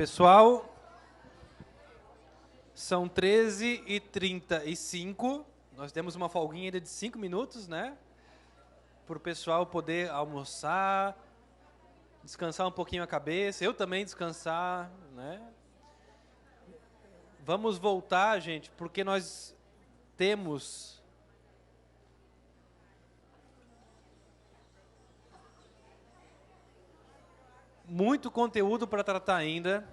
Pessoal, são 13h35. Nós temos uma folguinha ainda de 5 minutos, né? Para o pessoal poder almoçar, descansar um pouquinho a cabeça, eu também descansar, né? Vamos voltar, gente, porque nós temos muito conteúdo para tratar ainda.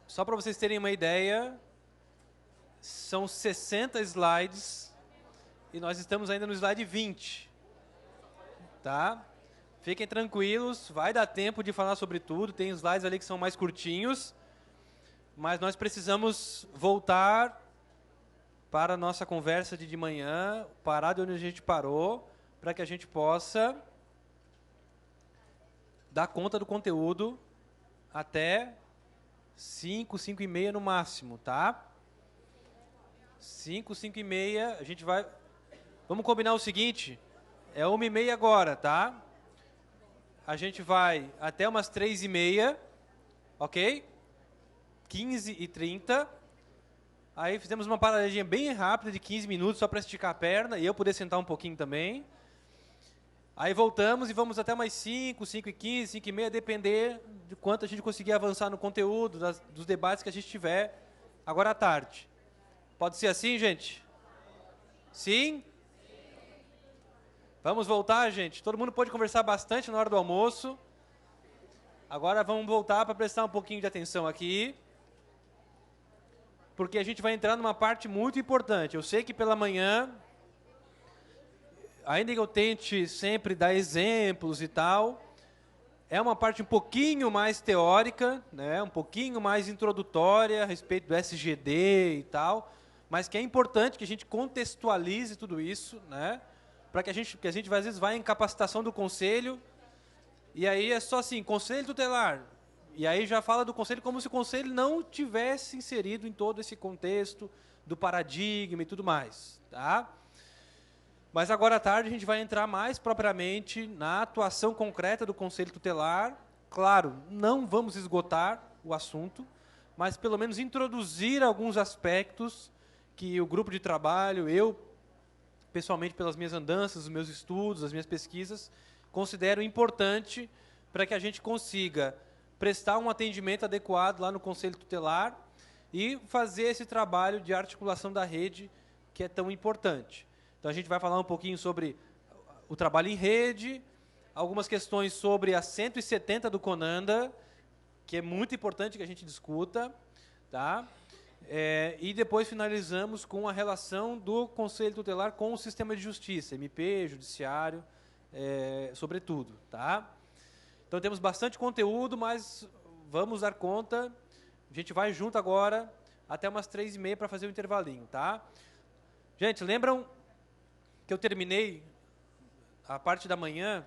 Só para vocês terem uma ideia, são 60 slides e nós estamos ainda no slide 20. Tá? Fiquem tranquilos, vai dar tempo de falar sobre tudo, tem slides ali que são mais curtinhos, mas nós precisamos voltar para a nossa conversa de manhã, parar de onde a gente parou, para que a gente possa dar conta do conteúdo até 5, 5h30 no máximo, tá? 5, 5h30, a gente vai... Vamos combinar o seguinte, é 1h30 agora, tá? A gente vai até umas 3h30, ok? 15h30. Aí fizemos uma paradinha bem rápida de 15 minutos, só para esticar a perna, e eu poder sentar um pouquinho também. Aí voltamos e vamos até mais 5, 5h15, 5h30, depender de quanto a gente conseguir avançar no conteúdo, dos debates que a gente tiver agora à tarde. Pode ser assim, gente? Sim? Vamos voltar, gente? Todo mundo pode conversar bastante na hora do almoço. Agora vamos voltar para prestar um pouquinho de atenção aqui, porque a gente vai entrar numa parte muito importante. Eu sei que pela manhã, ainda que eu tente sempre dar exemplos e tal, é uma parte um pouquinho mais teórica, né, um pouquinho mais introdutória a respeito do SGD e tal, mas que é importante que a gente contextualize tudo isso, né, para que a gente às vezes vai em capacitação do conselho, e aí é só assim, conselho tutelar, e aí já fala do conselho como se o conselho não tivesse inserido em todo esse contexto do paradigma e tudo mais, tá? Mas agora à tarde a gente vai entrar mais propriamente na atuação concreta do Conselho Tutelar. Claro, não vamos esgotar o assunto, mas pelo menos introduzir alguns aspectos que o grupo de trabalho, eu, pessoalmente pelas minhas andanças, os meus estudos, as minhas pesquisas, considero importante para que a gente consiga prestar um atendimento adequado lá no Conselho Tutelar e fazer esse trabalho de articulação da rede que é tão importante. Então, a gente vai falar um pouquinho sobre o trabalho em rede, algumas questões sobre a 170 do CONANDA, que é muito importante que a gente discuta, tá? E depois finalizamos com a relação do Conselho Tutelar com o sistema de justiça, MP, Judiciário, sobretudo, tá? Então, temos bastante conteúdo, mas vamos dar conta. A gente vai junto agora até umas 3h30 para fazer o intervalinho, tá? Gente, lembram que eu terminei a parte da manhã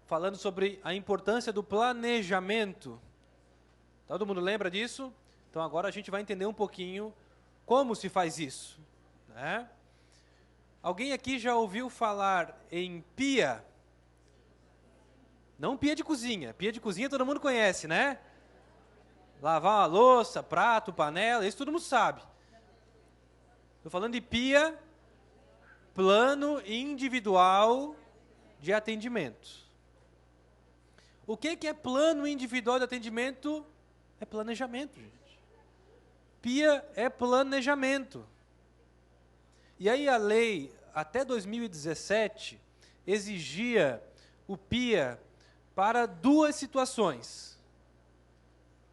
falando sobre a importância do planejamento? Todo mundo lembra disso? Então agora a gente vai entender um pouquinho como se faz isso, né? Alguém aqui já ouviu falar em pia? Não pia de cozinha. Pia de cozinha todo mundo conhece, né? Lavar uma louça, prato, panela, isso todo mundo sabe. Estou falando de pia, plano individual de atendimento. O que é plano individual de atendimento? É planejamento, gente. PIA é planejamento. E aí a lei, até 2017, exigia o PIA para 2 situações.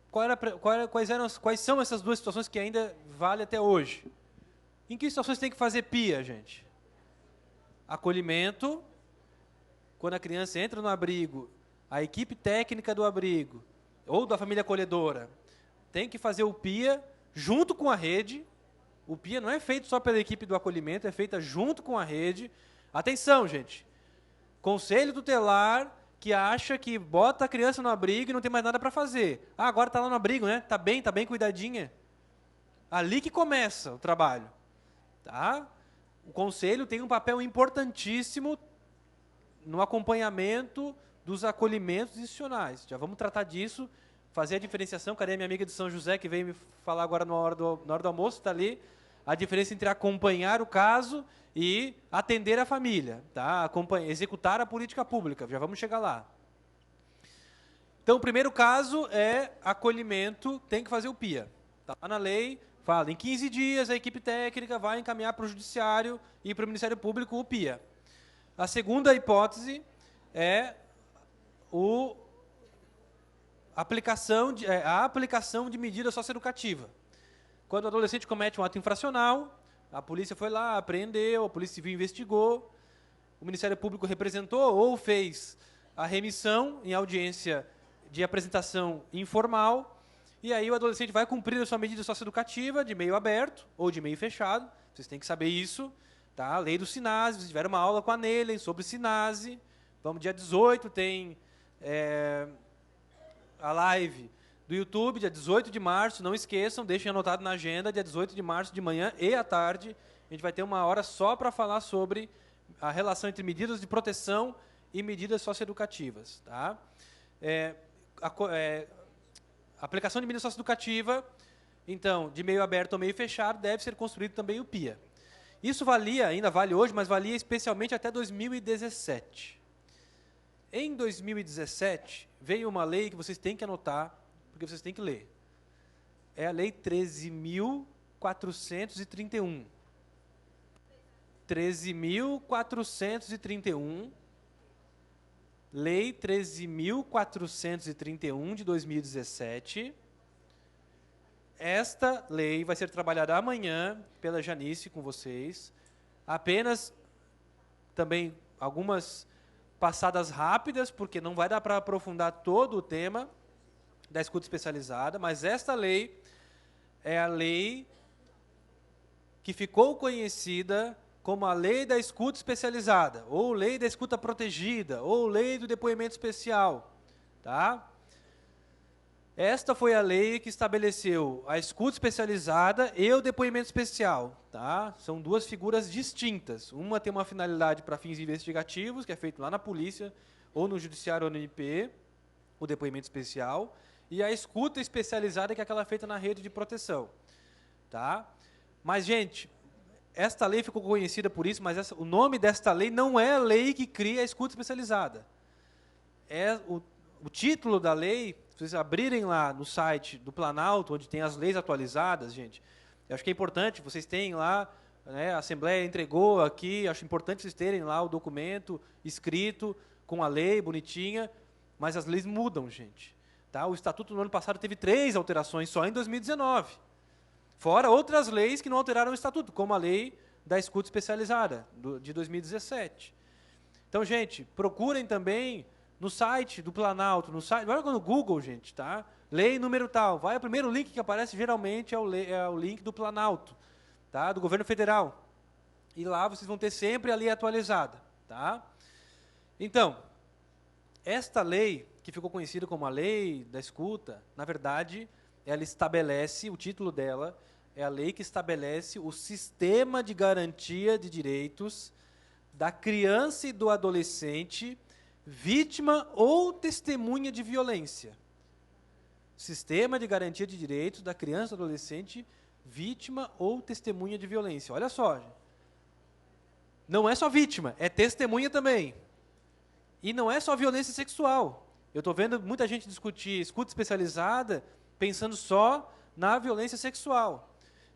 Quais são essas 2 situações que ainda vale até hoje? Em que situações tem que fazer PIA, gente? Acolhimento, quando a criança entra no abrigo, a equipe técnica do abrigo, ou da família acolhedora, tem que fazer o PIA junto com a rede. O PIA não é feito só pela equipe do acolhimento, é feita junto com a rede. Atenção, gente. Conselho tutelar que acha que bota a criança no abrigo e não tem mais nada para fazer. Ah, agora está lá no abrigo, né? Tá bem cuidadinha. Ali que começa o trabalho. Tá? O conselho tem um papel importantíssimo no acompanhamento dos acolhimentos institucionais. Já vamos tratar disso fazer a diferenciação. Cadê a minha amiga de São José, que veio me falar agora na hora do almoço? Está ali. A diferença entre acompanhar o caso e atender a família. Tá? Executar a política pública. Já vamos chegar lá. Então, o primeiro caso é acolhimento, tem que fazer o PIA. Está lá na lei, fala, em 15 dias a equipe técnica vai encaminhar para o Judiciário e para o Ministério Público o PIA. A segunda hipótese é a aplicação de medida socioeducativa. Quando o adolescente comete um ato infracional, a polícia foi lá, apreendeu, a Polícia Civil investigou, o Ministério Público representou ou fez a remissão em audiência de apresentação informal, e aí o adolescente vai cumprir a sua medida socioeducativa de meio aberto ou de meio fechado. Vocês têm que saber isso. Tá? A lei do SINASE, vocês tiveram uma aula com a Nelen sobre SINASE. Vamos, dia 18 tem a live do YouTube, dia 18 de março, não esqueçam, deixem anotado na agenda, dia 18 de março, de manhã e à tarde, a gente vai ter uma hora só para falar sobre a relação entre medidas de proteção e medidas socioeducativas. Tá? A aplicação de medida socioeducativa, então, de meio aberto ou meio fechado, deve ser construído também o PIA. Isso valia, ainda vale hoje, mas valia especialmente até 2017. Em 2017, veio uma lei que vocês têm que anotar, porque vocês têm que ler. É a Lei 13.431. 13.431. Lei 13.431 de 2017. Esta lei vai ser trabalhada amanhã pela Janice com vocês. Apenas também algumas passadas rápidas, porque não vai dar para aprofundar todo o tema da escuta especializada, mas esta lei é a lei que ficou conhecida como a Lei da Escuta Especializada, ou Lei da Escuta Protegida, ou Lei do Depoimento Especial. Tá? Esta foi a lei que estabeleceu a escuta especializada e o depoimento especial. Tá? São duas figuras distintas. Uma tem uma finalidade para fins investigativos, que é feito lá na polícia, ou no judiciário ou no MP, o depoimento especial, e a escuta especializada, que é aquela feita na rede de proteção. Tá? Mas, gente, esta lei ficou conhecida por isso, mas o nome desta lei não é a lei que cria a escuta especializada. É o título da lei, se vocês abrirem lá no site do Planalto, onde tem as leis atualizadas, gente, eu acho que é importante, vocês têm lá, né, a Assembleia entregou aqui, acho importante vocês terem lá o documento escrito, com a lei, bonitinha, mas as leis mudam, gente. Tá? O Estatuto no ano passado teve 3 alterações só em 2019. Fora outras leis que não alteraram o Estatuto, como a lei da escuta especializada, de 2017. Então, gente, procurem também no site do Planalto, vai no Google, gente, tá? Lei número tal. Vai, o primeiro link que aparece geralmente é o link do Planalto, tá? Do governo federal. E lá vocês vão ter sempre a lei atualizada. Tá? Então, esta lei, que ficou conhecida como a Lei da Escuta, na verdade, ela estabelece, o título dela é a lei que estabelece o sistema de garantia de direitos da criança e do adolescente vítima ou testemunha de violência. Sistema de garantia de direitos da criança e do adolescente vítima ou testemunha de violência. Olha só, não é só vítima, é testemunha também. E não é só violência sexual. Eu estou vendo muita gente discutir escuta especializada pensando só na violência sexual.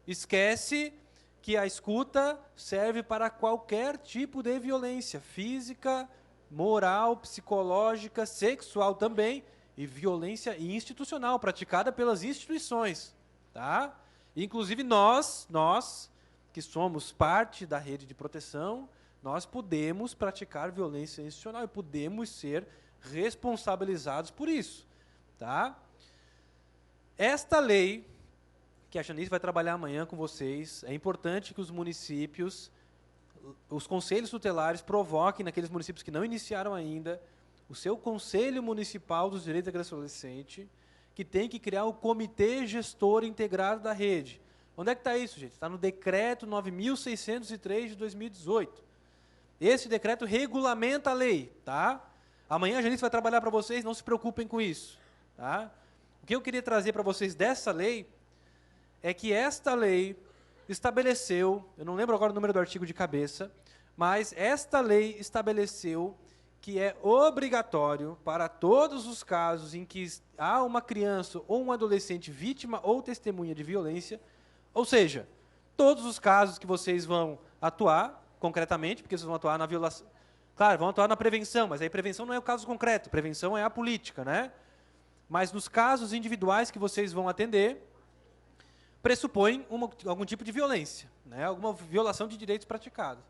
Esquece que a escuta serve para qualquer tipo de violência, física, moral, psicológica, sexual também, e violência institucional, praticada pelas instituições. Tá? Inclusive nós, que somos parte da rede de proteção, nós podemos praticar violência institucional e podemos ser responsabilizados por isso. Tá? Esta lei, que a Janice vai trabalhar amanhã com vocês, é importante que os municípios, os conselhos tutelares, provoquem naqueles municípios que não iniciaram ainda, o seu Conselho Municipal dos Direitos da Criança e do Adolescente, que tem que criar o Comitê Gestor Integrado da Rede. Onde é que está isso, gente? Está no Decreto 9.603 de 2018. Esse decreto regulamenta a lei. Tá? Amanhã a Janice vai trabalhar para vocês, não se preocupem com isso. Tá? O que eu queria trazer para vocês dessa lei é que esta lei estabeleceu, eu não lembro agora o número do artigo de cabeça, mas esta lei estabeleceu que é obrigatório para todos os casos em que há uma criança ou um adolescente vítima ou testemunha de violência, ou seja, todos os casos que vocês vão atuar concretamente, porque vocês vão atuar na violação, claro, vão atuar na prevenção, mas aí prevenção não é o caso concreto, prevenção é a política, né? Mas nos casos individuais que vocês vão atender, pressupõe algum tipo de violência, né? Alguma violação de direitos praticados.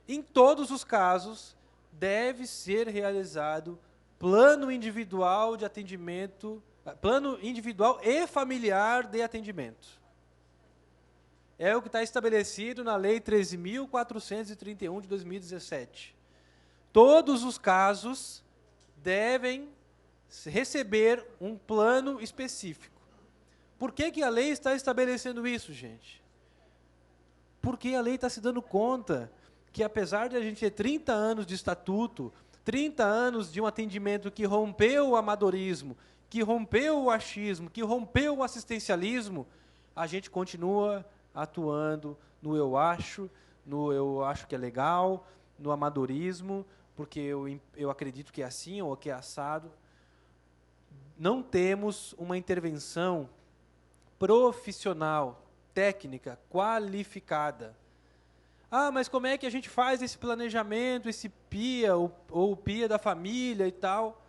Em todos os casos, deve ser realizado plano individual de atendimento, plano individual e familiar de atendimento. É o que está estabelecido na Lei 13.431 de 2017. Todos os casos devem receber um plano específico. Por que que a lei está estabelecendo isso, gente? Porque a lei está se dando conta que, apesar de a gente ter 30 anos de estatuto, 30 anos de um atendimento que rompeu o amadorismo, que rompeu o achismo, que rompeu o assistencialismo, a gente continua atuando no eu acho que é legal, no amadorismo, porque eu acredito que é assim ou que é assado. Não temos uma intervenção profissional, técnica, qualificada. Ah, mas como é que a gente faz esse planejamento, esse PIA, ou o PIA da família e tal?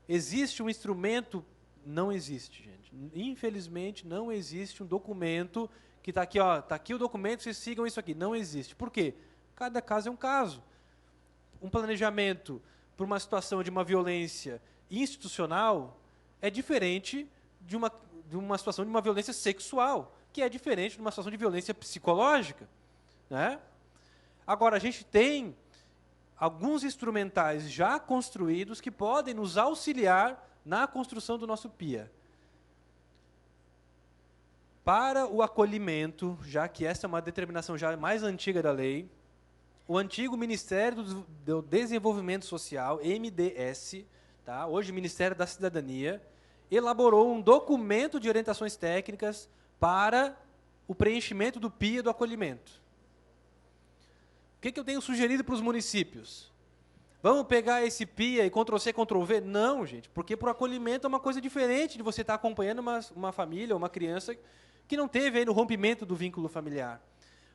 Existe um instrumento? Não existe, gente. Infelizmente, não existe um documento que está aqui, ó, está aqui o documento, vocês sigam isso aqui. Não existe. Por quê? Cada caso é um caso. Um planejamento para uma situação de uma violência institucional é diferente de uma situação de uma violência sexual, que é diferente de uma situação de violência psicológica, né? Agora, a gente tem alguns instrumentais já construídos que podem nos auxiliar na construção do nosso PIA. Para o acolhimento, já que essa é uma determinação já mais antiga da lei, o antigo Ministério do Desenvolvimento Social, MDS, tá? Hoje Ministério da Cidadania, elaborou um documento de orientações técnicas para o preenchimento do PIA do acolhimento. O que eu tenho sugerido para os municípios? Vamos pegar esse PIA e Ctrl+C, Ctrl+V? Não, gente, porque para o acolhimento é uma coisa diferente de você estar acompanhando uma família, uma criança que não teve aí no rompimento do vínculo familiar.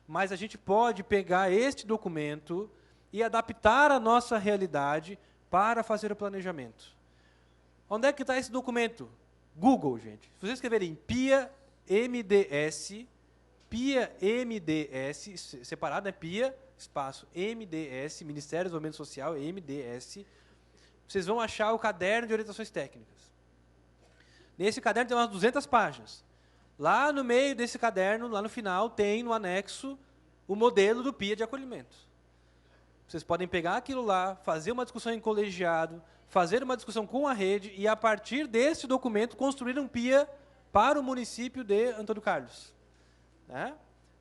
Mas a gente pode pegar este documento e adaptar a nossa realidade para fazer o planejamento. Onde é que está esse documento? Google, gente. Se vocês escreverem PIA MDS, separado, né? PIA, espaço, MDS, Ministério do Desenvolvimento Social, MDS, vocês vão achar o caderno de orientações técnicas. Nesse caderno tem umas 200 páginas. Lá no meio desse caderno, lá no final, tem no anexo o modelo do PIA de acolhimento. Vocês podem pegar aquilo lá, fazer uma discussão em colegiado, fazer uma discussão com a rede e, a partir desse documento, construir um PIA para o município de Antônio Carlos, né?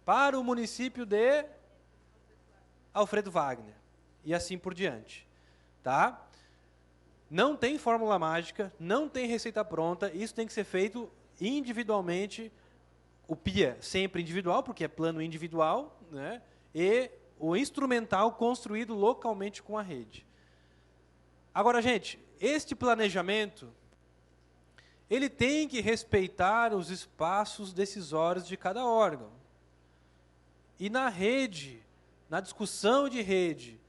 Para o município de Alfredo Wagner, e assim por diante. Tá? Não tem fórmula mágica, não tem receita pronta, isso tem que ser feito individualmente, o PIA sempre individual, porque é plano individual, né? E o instrumental construído localmente com a rede. Agora, gente, este planejamento, ele tem que respeitar os espaços decisórios de cada órgão. E na rede, na discussão de rede,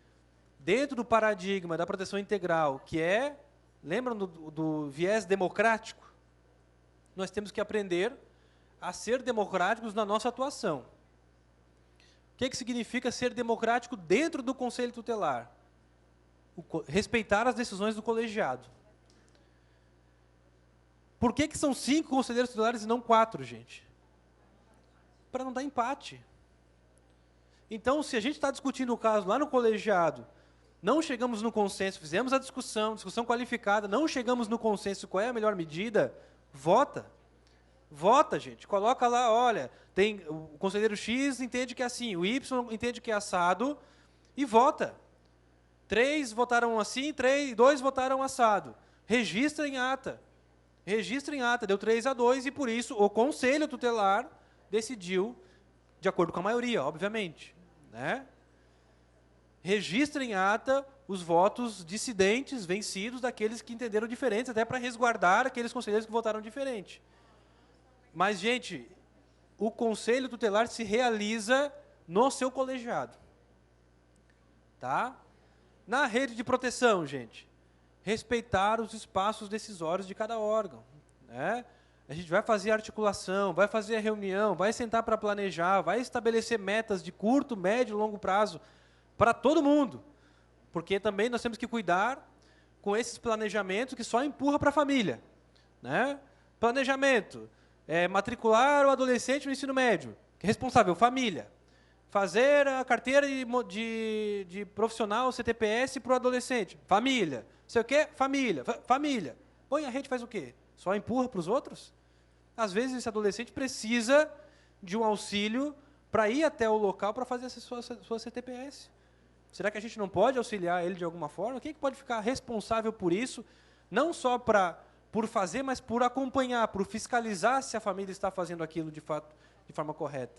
dentro do paradigma da proteção integral, que é, lembram do viés democrático? Nós temos que aprender a ser democráticos na nossa atuação. O que significa ser democrático dentro do Conselho Tutelar? Respeitar as decisões do colegiado. Por que são 5 conselheiros tutelares e não 4, gente? Para não dar empate. Então, se a gente está discutindo o caso lá no colegiado, não chegamos no consenso, fizemos a discussão qualificada, não chegamos no consenso, qual é a melhor medida? Vota. Vota, gente. Coloca lá, olha, o conselheiro X entende que é assim, o Y entende que é assado, e vota. 3 votaram assim, 2 votaram assado. Registra em ata. Registra em ata, deu 3-2, e por isso o Conselho Tutelar decidiu, de acordo com a maioria, obviamente, né? Registra em ata os votos dissidentes, vencidos, daqueles que entenderam diferentes, até para resguardar aqueles conselheiros que votaram diferente. Mas, gente, o Conselho Tutelar se realiza no seu colegiado. Tá? Na rede de proteção, gente, respeitar os espaços decisórios de cada órgão, né? A gente vai fazer a articulação, vai fazer a reunião, vai sentar para planejar, vai estabelecer metas de curto, médio e longo prazo para todo mundo. Porque também nós temos que cuidar com esses planejamentos que só empurra para a família, né? Planejamento, matricular o adolescente no ensino médio, responsável, família. Fazer a carteira de profissional CTPS para o adolescente, família. Sei o quê? Família. Família. Põe a rede, faz o quê? Só empurra para os outros? Às vezes esse adolescente precisa de um auxílio para ir até o local para fazer a sua CTPS. Será que a gente não pode auxiliar ele de alguma forma? Quem que pode ficar responsável por isso? Não só por fazer, mas por acompanhar, por fiscalizar se a família está fazendo aquilo de fato, de forma correta.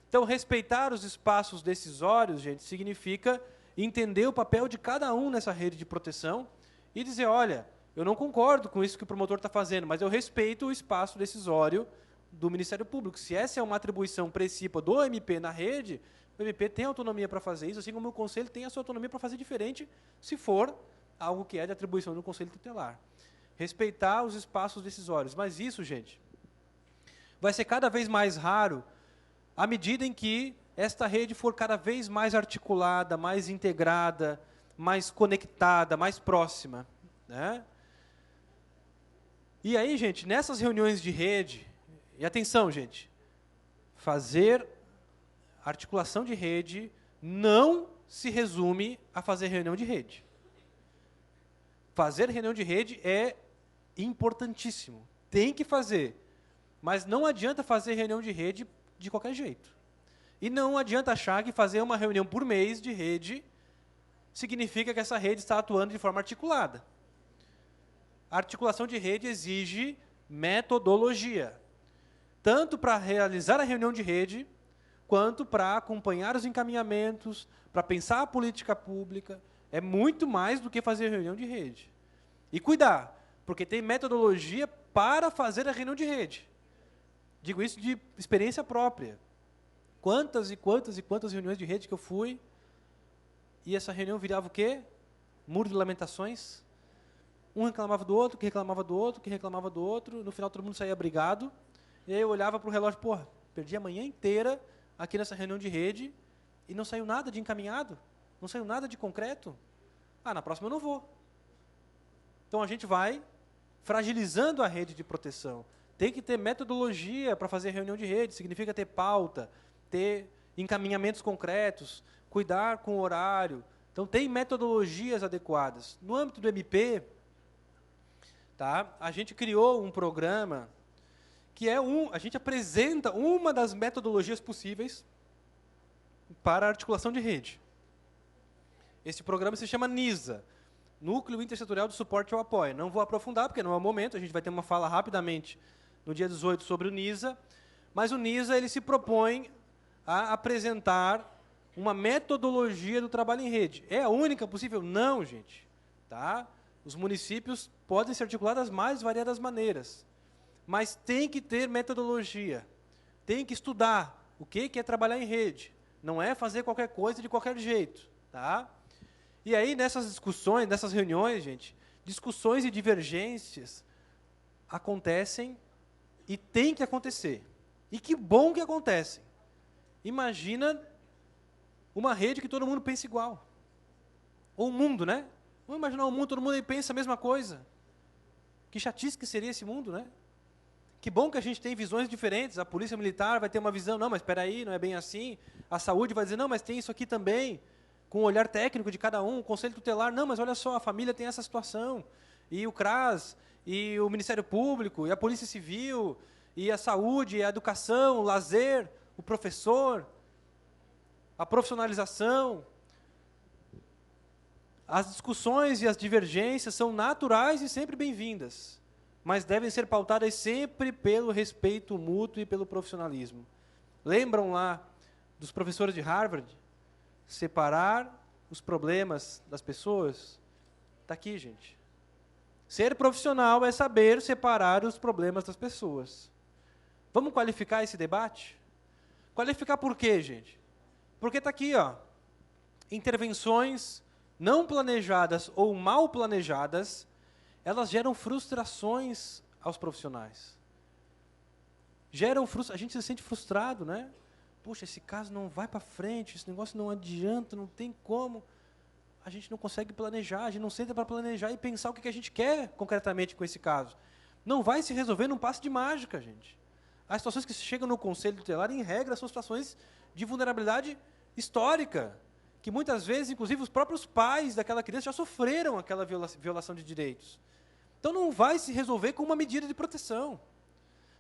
Então, respeitar os espaços decisórios, gente, significa entender o papel de cada um nessa rede de proteção e dizer, olha, eu não concordo com isso que o promotor está fazendo, mas eu respeito o espaço decisório do Ministério Público. Se essa é uma atribuição principal do MP na rede, o MP tem autonomia para fazer isso, assim como o Conselho tem a sua autonomia para fazer diferente, se for algo que é de atribuição do Conselho Tutelar. Respeitar os espaços decisórios. Mas isso, gente, vai ser cada vez mais raro à medida em que esta rede for cada vez mais articulada, mais integrada, mais conectada, mais próxima, né? E aí, gente, nessas reuniões de rede, e atenção, gente, fazer articulação de rede não se resume a fazer reunião de rede. Fazer reunião de rede é importantíssimo, tem que fazer, mas não adianta fazer reunião de rede de qualquer jeito. E não adianta achar que fazer uma reunião por mês de rede significa que essa rede está atuando de forma articulada. A articulação de rede exige metodologia, tanto para realizar a reunião de rede, quanto para acompanhar os encaminhamentos, para pensar a política pública. É muito mais do que fazer reunião de rede. E cuidar, porque tem metodologia para fazer a reunião de rede. Digo isso de experiência própria. Quantas e quantas e quantas reuniões de rede que eu fui, e essa reunião virava o quê? Muro de lamentações. Um reclamava do outro, que reclamava do outro, que reclamava do outro, no final todo mundo saía brigado, e aí eu olhava para o relógio, porra, perdi a manhã inteira aqui nessa reunião de rede, e não saiu nada de encaminhado, não saiu nada de concreto. Ah, na próxima eu não vou. Então a gente vai fragilizando a rede de proteção. Tem que ter metodologia para fazer reunião de rede, significa ter pauta, ter encaminhamentos concretos, cuidar com o horário. Então tem metodologias adequadas. No âmbito do MP, tá, a gente criou um programa que a gente apresenta uma das metodologias possíveis para a articulação de rede. Esse programa se chama NISA, Núcleo Intersetorial de Suporte ao Apoio. Não vou aprofundar, porque não é o momento, a gente vai ter uma fala rapidamente no dia 18 sobre o NISA, mas o NISA ele se propõe a apresentar uma metodologia do trabalho em rede. É a única possível? Não, gente. Tá? Os municípios podem se articular das mais variadas maneiras, mas tem que ter metodologia, tem que estudar o que é trabalhar em rede, não é fazer qualquer coisa de qualquer jeito. Tá? E aí, nessas discussões, nessas reuniões, gente, discussões e divergências acontecem e tem que acontecer. E que bom que acontecem. Imagina uma rede que todo mundo pensa igual. Ou um mundo, né? Vamos imaginar um mundo, todo mundo pensa a mesma coisa. Que chatice que seria esse mundo, né? Que bom que a gente tem visões diferentes. A polícia militar vai ter uma visão, não, mas espera aí, não é bem assim. A saúde vai dizer, não, mas tem isso aqui também. Com o olhar técnico de cada um, o Conselho Tutelar, não, mas olha só, a família tem essa situação. E o CRAS, e o Ministério Público, e a Polícia Civil, e a saúde, e a educação, o lazer, o professor, a profissionalização. As discussões e as divergências são naturais e sempre bem-vindas. mas devem ser pautadas sempre pelo respeito mútuo e pelo profissionalismo. Lembram lá dos professores de Harvard? Separar os problemas das pessoas? Está aqui, gente. Ser profissional é saber separar os problemas das pessoas. Vamos qualificar esse debate? Qualificar por quê, gente? Porque está aqui, ó, intervenções não planejadas ou mal planejadas, elas geram frustrações aos profissionais. A gente se sente frustrado, né? Puxa, esse caso não vai para frente, esse negócio não adianta, não tem como. A gente não consegue planejar, a gente não senta para planejar e pensar o que a gente quer concretamente com esse caso. Não vai se resolver num passe de mágica, gente. As situações que chegam no Conselho Tutelar, em regra, são situações de vulnerabilidade histórica, que muitas vezes, inclusive, os próprios pais daquela criança já sofreram aquela violação de direitos. Então, não vai se resolver com uma medida de proteção.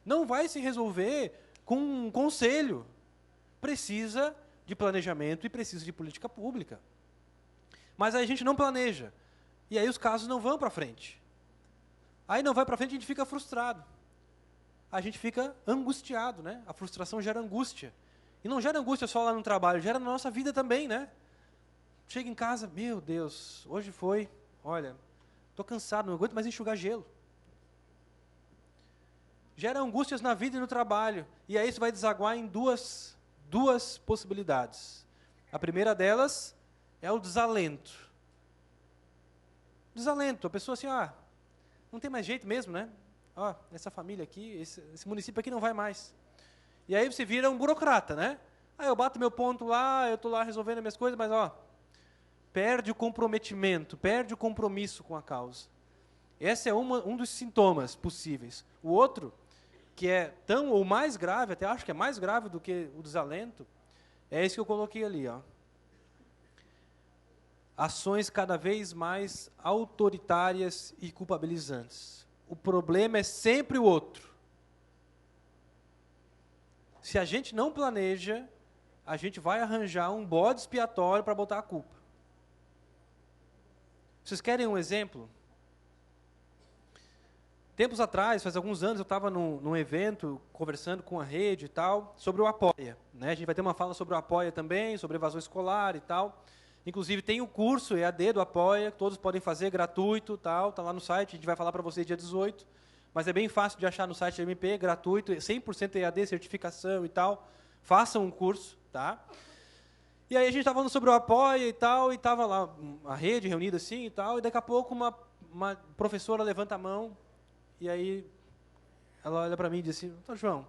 Não vai se resolver com um conselho. Precisa de planejamento e precisa de política pública. Mas aí a gente não planeja. E aí os casos não vão para frente. Aí não vai para frente, a gente fica frustrado. A gente fica angustiado, né? A frustração gera angústia. E não gera angústia só lá no trabalho, gera na nossa vida também, né? Chega em casa, meu Deus, hoje foi, olha, estou cansado, não aguento mais enxugar gelo. Gera angústias na vida e no trabalho. E aí isso vai desaguar em duas possibilidades. A primeira delas é o desalento. Desalento, a pessoa assim, não tem mais jeito mesmo, né? Essa família aqui, esse município aqui não vai mais. E aí você vira um burocrata, né? Eu bato meu ponto lá, eu estou lá resolvendo as minhas coisas, mas perde o comprometimento, perde o compromisso com a causa. Esse é um dos sintomas possíveis. O outro, que é tão ou mais grave, até acho que é mais grave do que o desalento, é esse que eu coloquei ali, ó. Ações cada vez mais autoritárias e culpabilizantes. O problema é sempre o outro. Se a gente não planeja, a gente vai arranjar um bode expiatório para botar a culpa. Vocês querem um exemplo? Tempos atrás, faz alguns anos, eu estava num evento, conversando com a rede e tal, sobre o Apoia. Né? A gente vai ter uma fala sobre o Apoia também, sobre evasão escolar e tal. Inclusive, tem o curso EAD do Apoia, que todos podem fazer, gratuito, tal, está lá no site, a gente vai falar para vocês dia 18. Mas é bem fácil de achar no site da MP, gratuito, 100% EAD, certificação e tal. Façam um curso, tá? E aí a gente estava falando sobre o Apoia e tal, e estava lá a rede reunida assim e tal, e daqui a pouco uma professora levanta a mão, e aí ela olha para mim e diz assim, doutor João,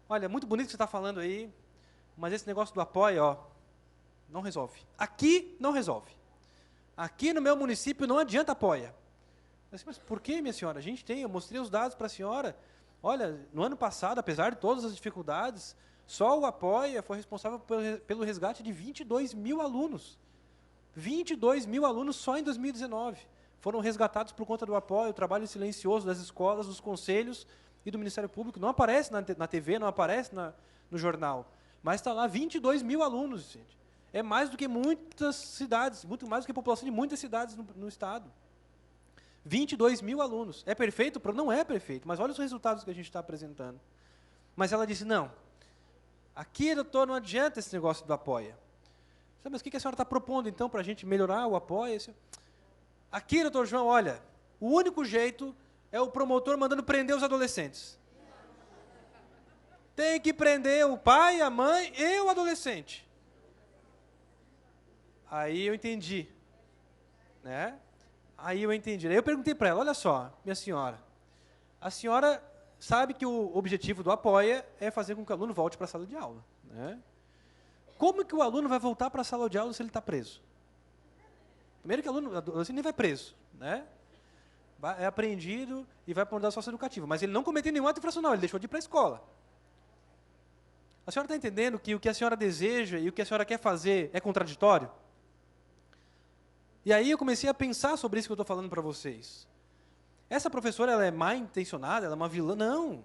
olha, muito bonito o que você está falando aí, mas esse negócio do Apoia, não resolve. Aqui não resolve. Aqui no meu município não adianta Apoia. Eu disse, mas por que, minha senhora? Eu mostrei os dados para a senhora. Olha, no ano passado, apesar de todas as dificuldades, só o Apoia foi responsável pelo resgate de 22 mil alunos. 22 mil alunos só em 2019 foram resgatados por conta do Apoia, o trabalho silencioso das escolas, dos conselhos e do Ministério Público. Não aparece na TV, não aparece no jornal, mas está lá 22 mil alunos, gente. É mais do que muitas cidades, muito mais do que a população de muitas cidades no estado. 22 mil alunos. É perfeito? Não é perfeito, mas olha os resultados que a gente está apresentando. Mas ela disse, não, aqui, doutor, não adianta esse negócio do Apoia. Mas o que a senhora está propondo, então, para a gente melhorar o Apoia? Aqui, doutor João, olha, o único jeito é o promotor mandando prender os adolescentes. Tem que prender o pai, a mãe e o adolescente. Aí eu entendi. Né? Aí eu entendi. Aí eu perguntei para ela, olha só, minha senhora, a senhora sabe que o objetivo do Apoia é fazer com que o aluno volte para a sala de aula. Né? Como que o aluno vai voltar para a sala de aula se ele está preso? Primeiro que o adolescente nem vai preso. Né? É apreendido e vai para uma situação educativa. Mas ele não cometeu nenhum ato infracional, ele deixou de ir para a escola. A senhora está entendendo que o que a senhora deseja e o que a senhora quer fazer é contraditório? E aí eu comecei a pensar sobre isso que eu estou falando para vocês. Essa professora, ela é má intencionada, ela é uma vilã? Não.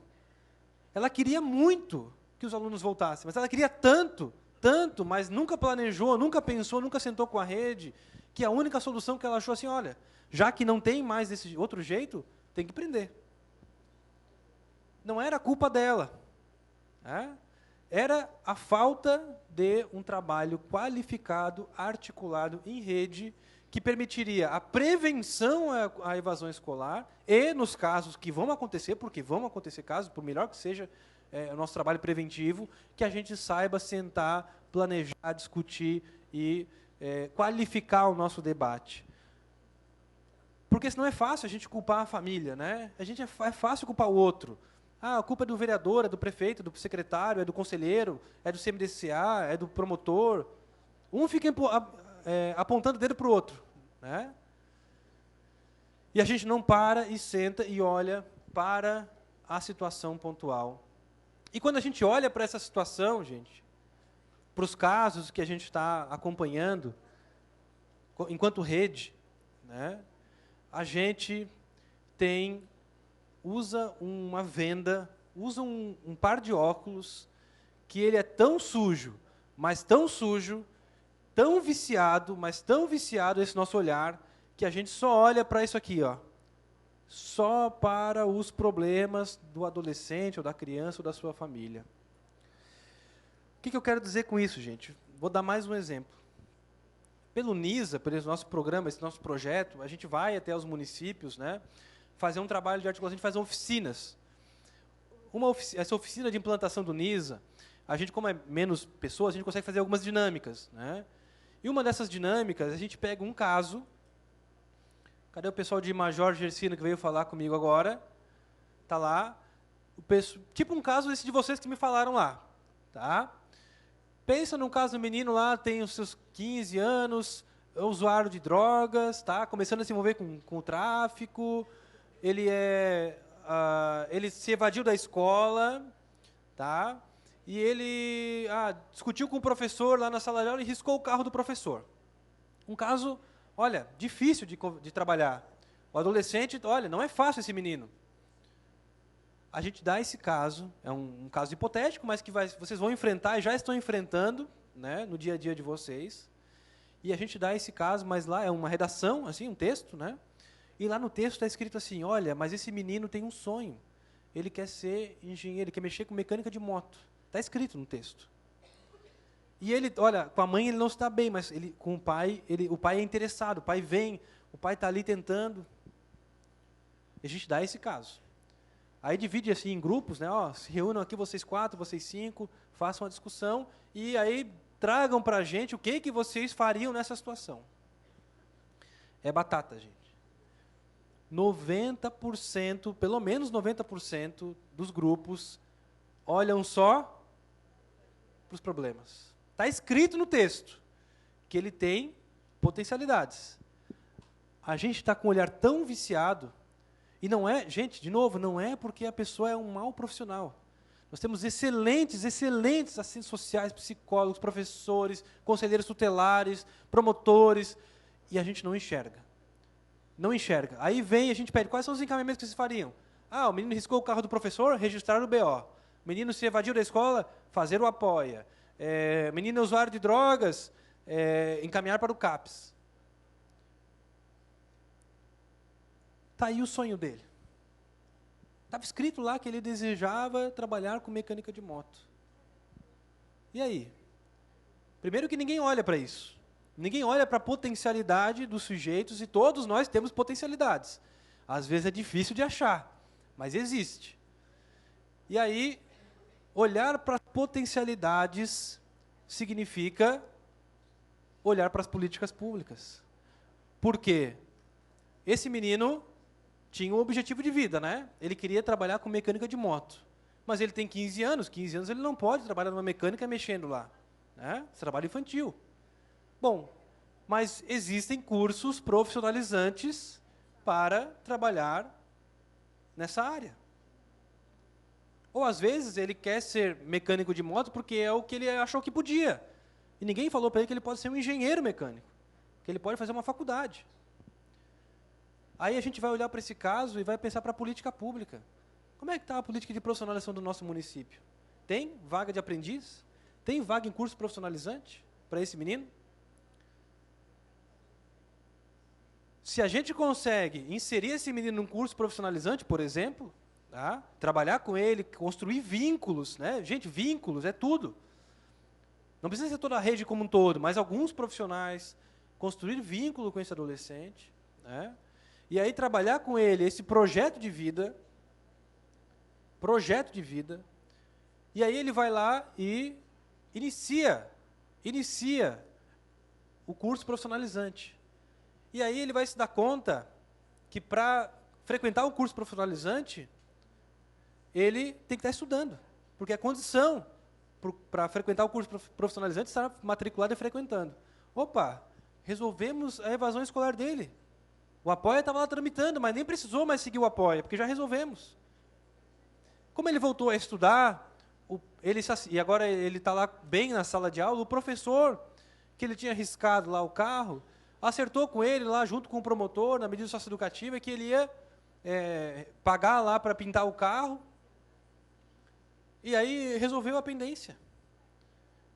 Ela queria muito que os alunos voltassem, mas ela queria tanto, mas nunca planejou, nunca pensou, nunca sentou com a rede, que a única solução que ela achou assim, olha, já que não tem mais desse outro jeito, tem que prender. não era culpa dela, né? Era a falta de um trabalho qualificado, articulado em rede, que permitiria a prevenção à evasão escolar e, nos casos que vão acontecer, porque vão acontecer casos, por melhor que seja o nosso trabalho preventivo, que a gente saiba sentar, planejar, discutir e qualificar o nosso debate. Porque senão é fácil a gente culpar a família, né? É fácil culpar o outro. Ah, a culpa é do vereador, é do prefeito, do secretário, é do conselheiro, é do CMDCA, é do promotor. Um fica apontando o dedo para o outro, né? E a gente não para e senta e olha para a situação pontual. E quando a gente olha para essa situação, gente, para os casos que a gente está acompanhando, enquanto rede, né, a gente usa uma venda, usa um par de óculos, que ele é tão sujo, tão viciado, mas tão viciado esse nosso olhar, que a gente só olha para isso aqui, ó, só para os problemas do adolescente, ou da criança, ou da sua família. O que eu quero dizer com isso, gente? Vou dar mais um exemplo. Pelo NISA, pelo nosso programa, esse nosso projeto, a gente vai até os municípios, né, fazer um trabalho de articulação, a gente faz oficinas. Essa oficina de implantação do NISA, a gente, como é menos pessoas, a gente consegue fazer algumas dinâmicas, né? E uma dessas dinâmicas, a gente pega um caso. Cadê o pessoal de Major Gersino que veio falar comigo agora? Está lá. Tipo um caso esse de vocês que me falaram lá. Tá? Pensa num caso do menino lá, tem os seus 15 anos, é usuário de drogas, tá? Começando a se envolver com o tráfico, ele se evadiu da escola, tá? E ele discutiu com o professor lá na sala de aula e riscou o carro do professor. Um caso, olha, difícil de trabalhar. O adolescente, olha, não é fácil esse menino. A gente dá esse caso, é um caso hipotético, mas que vocês vão enfrentar e já estão enfrentando, né, no dia a dia de vocês. E a gente dá esse caso, mas lá é uma redação, assim, um texto, né? E lá no texto está escrito assim, olha, mas esse menino tem um sonho. Ele quer ser engenheiro, ele quer mexer com mecânica de moto. Está escrito no texto. E ele, olha, com a mãe ele não está bem, mas com o pai é interessado, o pai vem, o pai está ali tentando. E a gente dá esse caso. Aí divide assim em grupos, né? Ó, se reúnam aqui vocês 4, vocês 5, façam uma discussão e aí tragam para a gente o que vocês fariam nessa situação. É batata, gente. 90%, pelo menos 90% dos grupos olham só para os problemas. Está escrito no texto que ele tem potencialidades. A gente está com um olhar tão viciado. E não é, gente, de novo, não é porque a pessoa é um mau profissional. Nós temos excelentes assistentes sociais, psicólogos, professores, conselheiros tutelares, promotores, e a gente não enxerga. Não enxerga. Aí vem e a gente pede, quais são os encaminhamentos que vocês fariam? O menino riscou o carro do professor, registrar o BO. O menino se evadiu da escola, fazer o apoia. Menino é usuário de drogas, encaminhar para o CAPS. Está aí o sonho dele. Estava escrito lá que ele desejava trabalhar com mecânica de moto. E aí? Primeiro que ninguém olha para isso. Ninguém olha para a potencialidade dos sujeitos, e todos nós temos potencialidades. Às vezes é difícil de achar, mas existe. E aí, olhar para as potencialidades significa olhar para as políticas públicas. Por quê? Esse menino tinha um objetivo de vida, né? Ele queria trabalhar com mecânica de moto. Mas ele tem 15 anos ele não pode trabalhar numa mecânica mexendo lá. Né? Esse trabalho infantil. Bom, mas existem cursos profissionalizantes para trabalhar nessa área. Ou, às vezes, ele quer ser mecânico de moto porque é o que ele achou que podia. E ninguém falou para ele que ele pode ser um engenheiro mecânico, que ele pode fazer uma faculdade. Aí a gente vai olhar para esse caso e vai pensar para a política pública. Como é que está a política de profissionalização do nosso município? Tem vaga de aprendiz? Tem vaga em curso profissionalizante para esse menino? Se a gente consegue inserir esse menino num curso profissionalizante, por exemplo, Tá? Trabalhar com ele, construir vínculos, né? Gente, vínculos é tudo. Não precisa ser toda a rede como um todo, mas alguns profissionais construir vínculo com esse adolescente, né? E aí trabalhar com ele esse projeto de vida, e aí ele vai lá e inicia o curso profissionalizante. E aí ele vai se dar conta que para frequentar o curso profissionalizante, ele tem que estar estudando, porque é condição para frequentar o curso profissionalizante estar matriculado e frequentando. Opa, resolvemos a evasão escolar dele. O Apoia estava lá tramitando, mas nem precisou mais seguir o Apoia, porque já resolvemos. Como ele voltou a estudar, e agora ele está lá bem na sala de aula, o professor, que ele tinha arriscado lá o carro, acertou com ele lá junto com o promotor, na medida socioeducativa, que ele ia pagar lá para pintar o carro, e aí resolveu a pendência.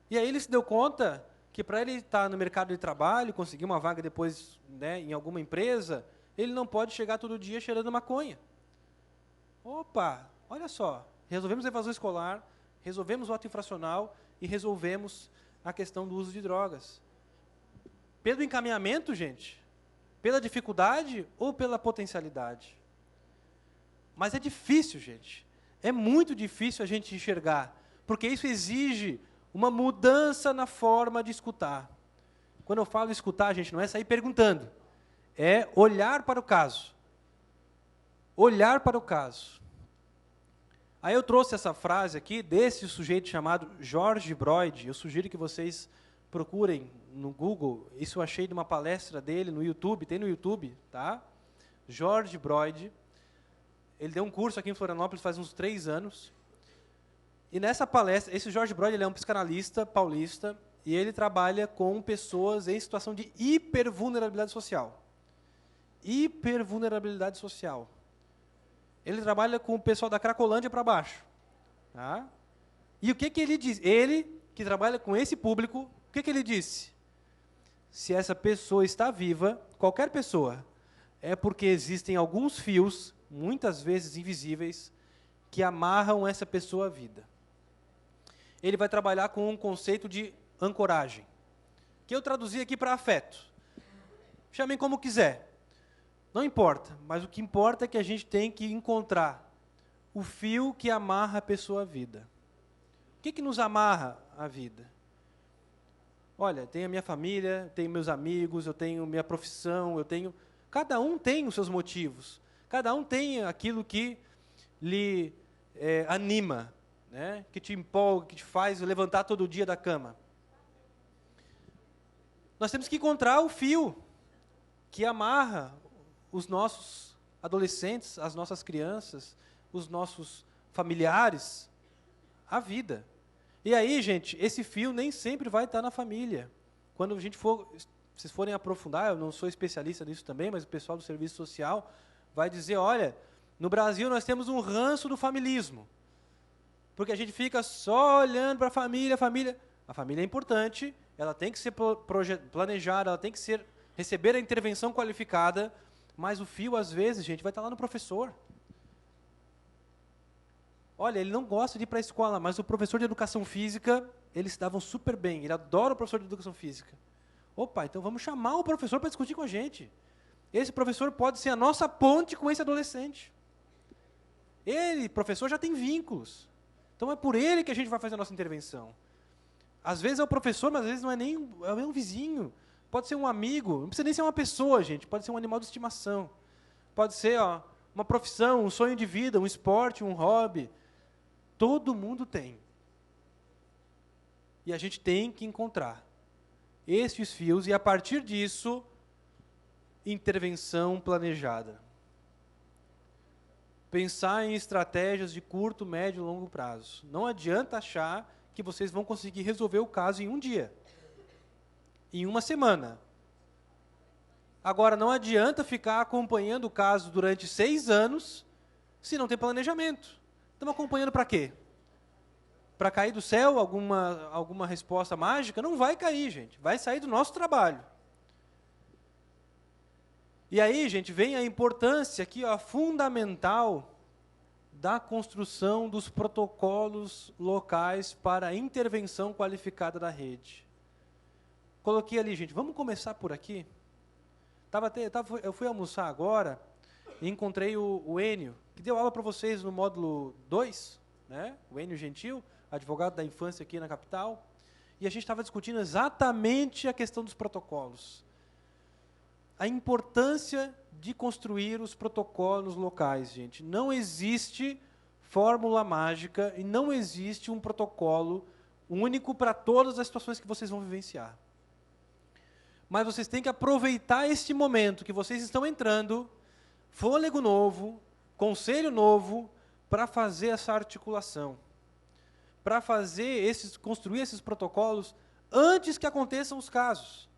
E aí ele se deu conta que para ele estar no mercado de trabalho, conseguir uma vaga depois, né, em alguma empresa, ele não pode chegar todo dia cheirando maconha. Opa, olha só, resolvemos a evasão escolar, resolvemos o ato infracional e resolvemos a questão do uso de drogas. Pelo encaminhamento, gente, pela dificuldade ou pela potencialidade? Mas é difícil, gente. É muito difícil a gente enxergar, porque isso exige uma mudança na forma de escutar. Quando eu falo escutar, gente, não é sair perguntando, é olhar para o caso. Olhar para o caso. Aí eu trouxe essa frase aqui desse sujeito chamado George Broid. Eu sugiro que vocês procurem no Google. Isso eu achei de uma palestra dele no YouTube, tem no YouTube, tá? George Broid. Ele deu um curso aqui em Florianópolis faz uns 3 anos. E nessa palestra, esse George Broid, ele é um psicanalista paulista, e ele trabalha com pessoas em situação de hipervulnerabilidade social. Hipervulnerabilidade social. Ele trabalha com o pessoal da Cracolândia para baixo. Tá? E o que ele diz? Ele, que trabalha com esse público, o que ele disse? Se essa pessoa está viva, qualquer pessoa, é porque existem alguns fios, muitas vezes invisíveis, que amarram essa pessoa à vida. Ele vai trabalhar com um conceito de ancoragem, que eu traduzi aqui para afeto. Chamem como quiser. Não importa, mas o que importa é que a gente tem que encontrar o fio que amarra a pessoa à vida. O que nos amarra à vida? Olha, tenho a minha família, tenho meus amigos, eu tenho minha profissão, cada um tem os seus motivos. Cada um tem aquilo que lhe anima, né? Que te empolga, que te faz levantar todo dia da cama. Nós temos que encontrar o fio que amarra os nossos adolescentes, as nossas crianças, os nossos familiares à vida. E aí, gente, esse fio nem sempre vai estar na família. Quando a gente vocês forem aprofundar, eu não sou especialista nisso também, mas o pessoal do serviço social vai dizer, olha, no Brasil nós temos um ranço do familismo. Porque a gente fica só olhando para a família. A família é importante, ela tem que ser planejada, ela tem que receber a intervenção qualificada, mas o fio, às vezes, gente, vai estar lá no professor. Olha, ele não gosta de ir para a escola, mas o professor de educação física, eles se davam super bem, ele adora o professor de educação física. Opa, então vamos chamar o professor para discutir com a gente. Esse professor pode ser a nossa ponte com esse adolescente. Ele, professor, já tem vínculos. Então é por ele que a gente vai fazer a nossa intervenção. Às vezes é o professor, mas às vezes não é nem um vizinho. Pode ser um amigo, não precisa nem ser uma pessoa, gente. Pode ser um animal de estimação. Pode ser uma profissão, um sonho de vida, um esporte, um hobby. Todo mundo tem. E a gente tem que encontrar estes fios e, a partir disso, intervenção planejada. Pensar em estratégias de curto, médio e longo prazo. Não adianta achar que vocês vão conseguir resolver o caso em um dia, em uma semana. Agora, não adianta ficar acompanhando o caso durante 6 anos se não tem planejamento. Estamos acompanhando para quê? Para cair do céu alguma resposta mágica? Não vai cair, gente. Vai sair do nosso trabalho. E aí, gente, vem a importância aqui, fundamental da construção dos protocolos locais para a intervenção qualificada da rede. Coloquei ali, gente, vamos começar por aqui? Eu fui almoçar agora e encontrei o Enio, que deu aula para vocês no módulo 2, né? O Enio Gentil, advogado da infância aqui na capital, e a gente estava discutindo exatamente a questão dos protocolos. A importância de construir os protocolos locais, gente. Não existe fórmula mágica e não existe um protocolo único para todas as situações que vocês vão vivenciar. Mas vocês têm que aproveitar este momento que vocês estão entrando, fôlego novo, conselho novo, para fazer essa articulação. Para construir esses protocolos antes que aconteçam os casos.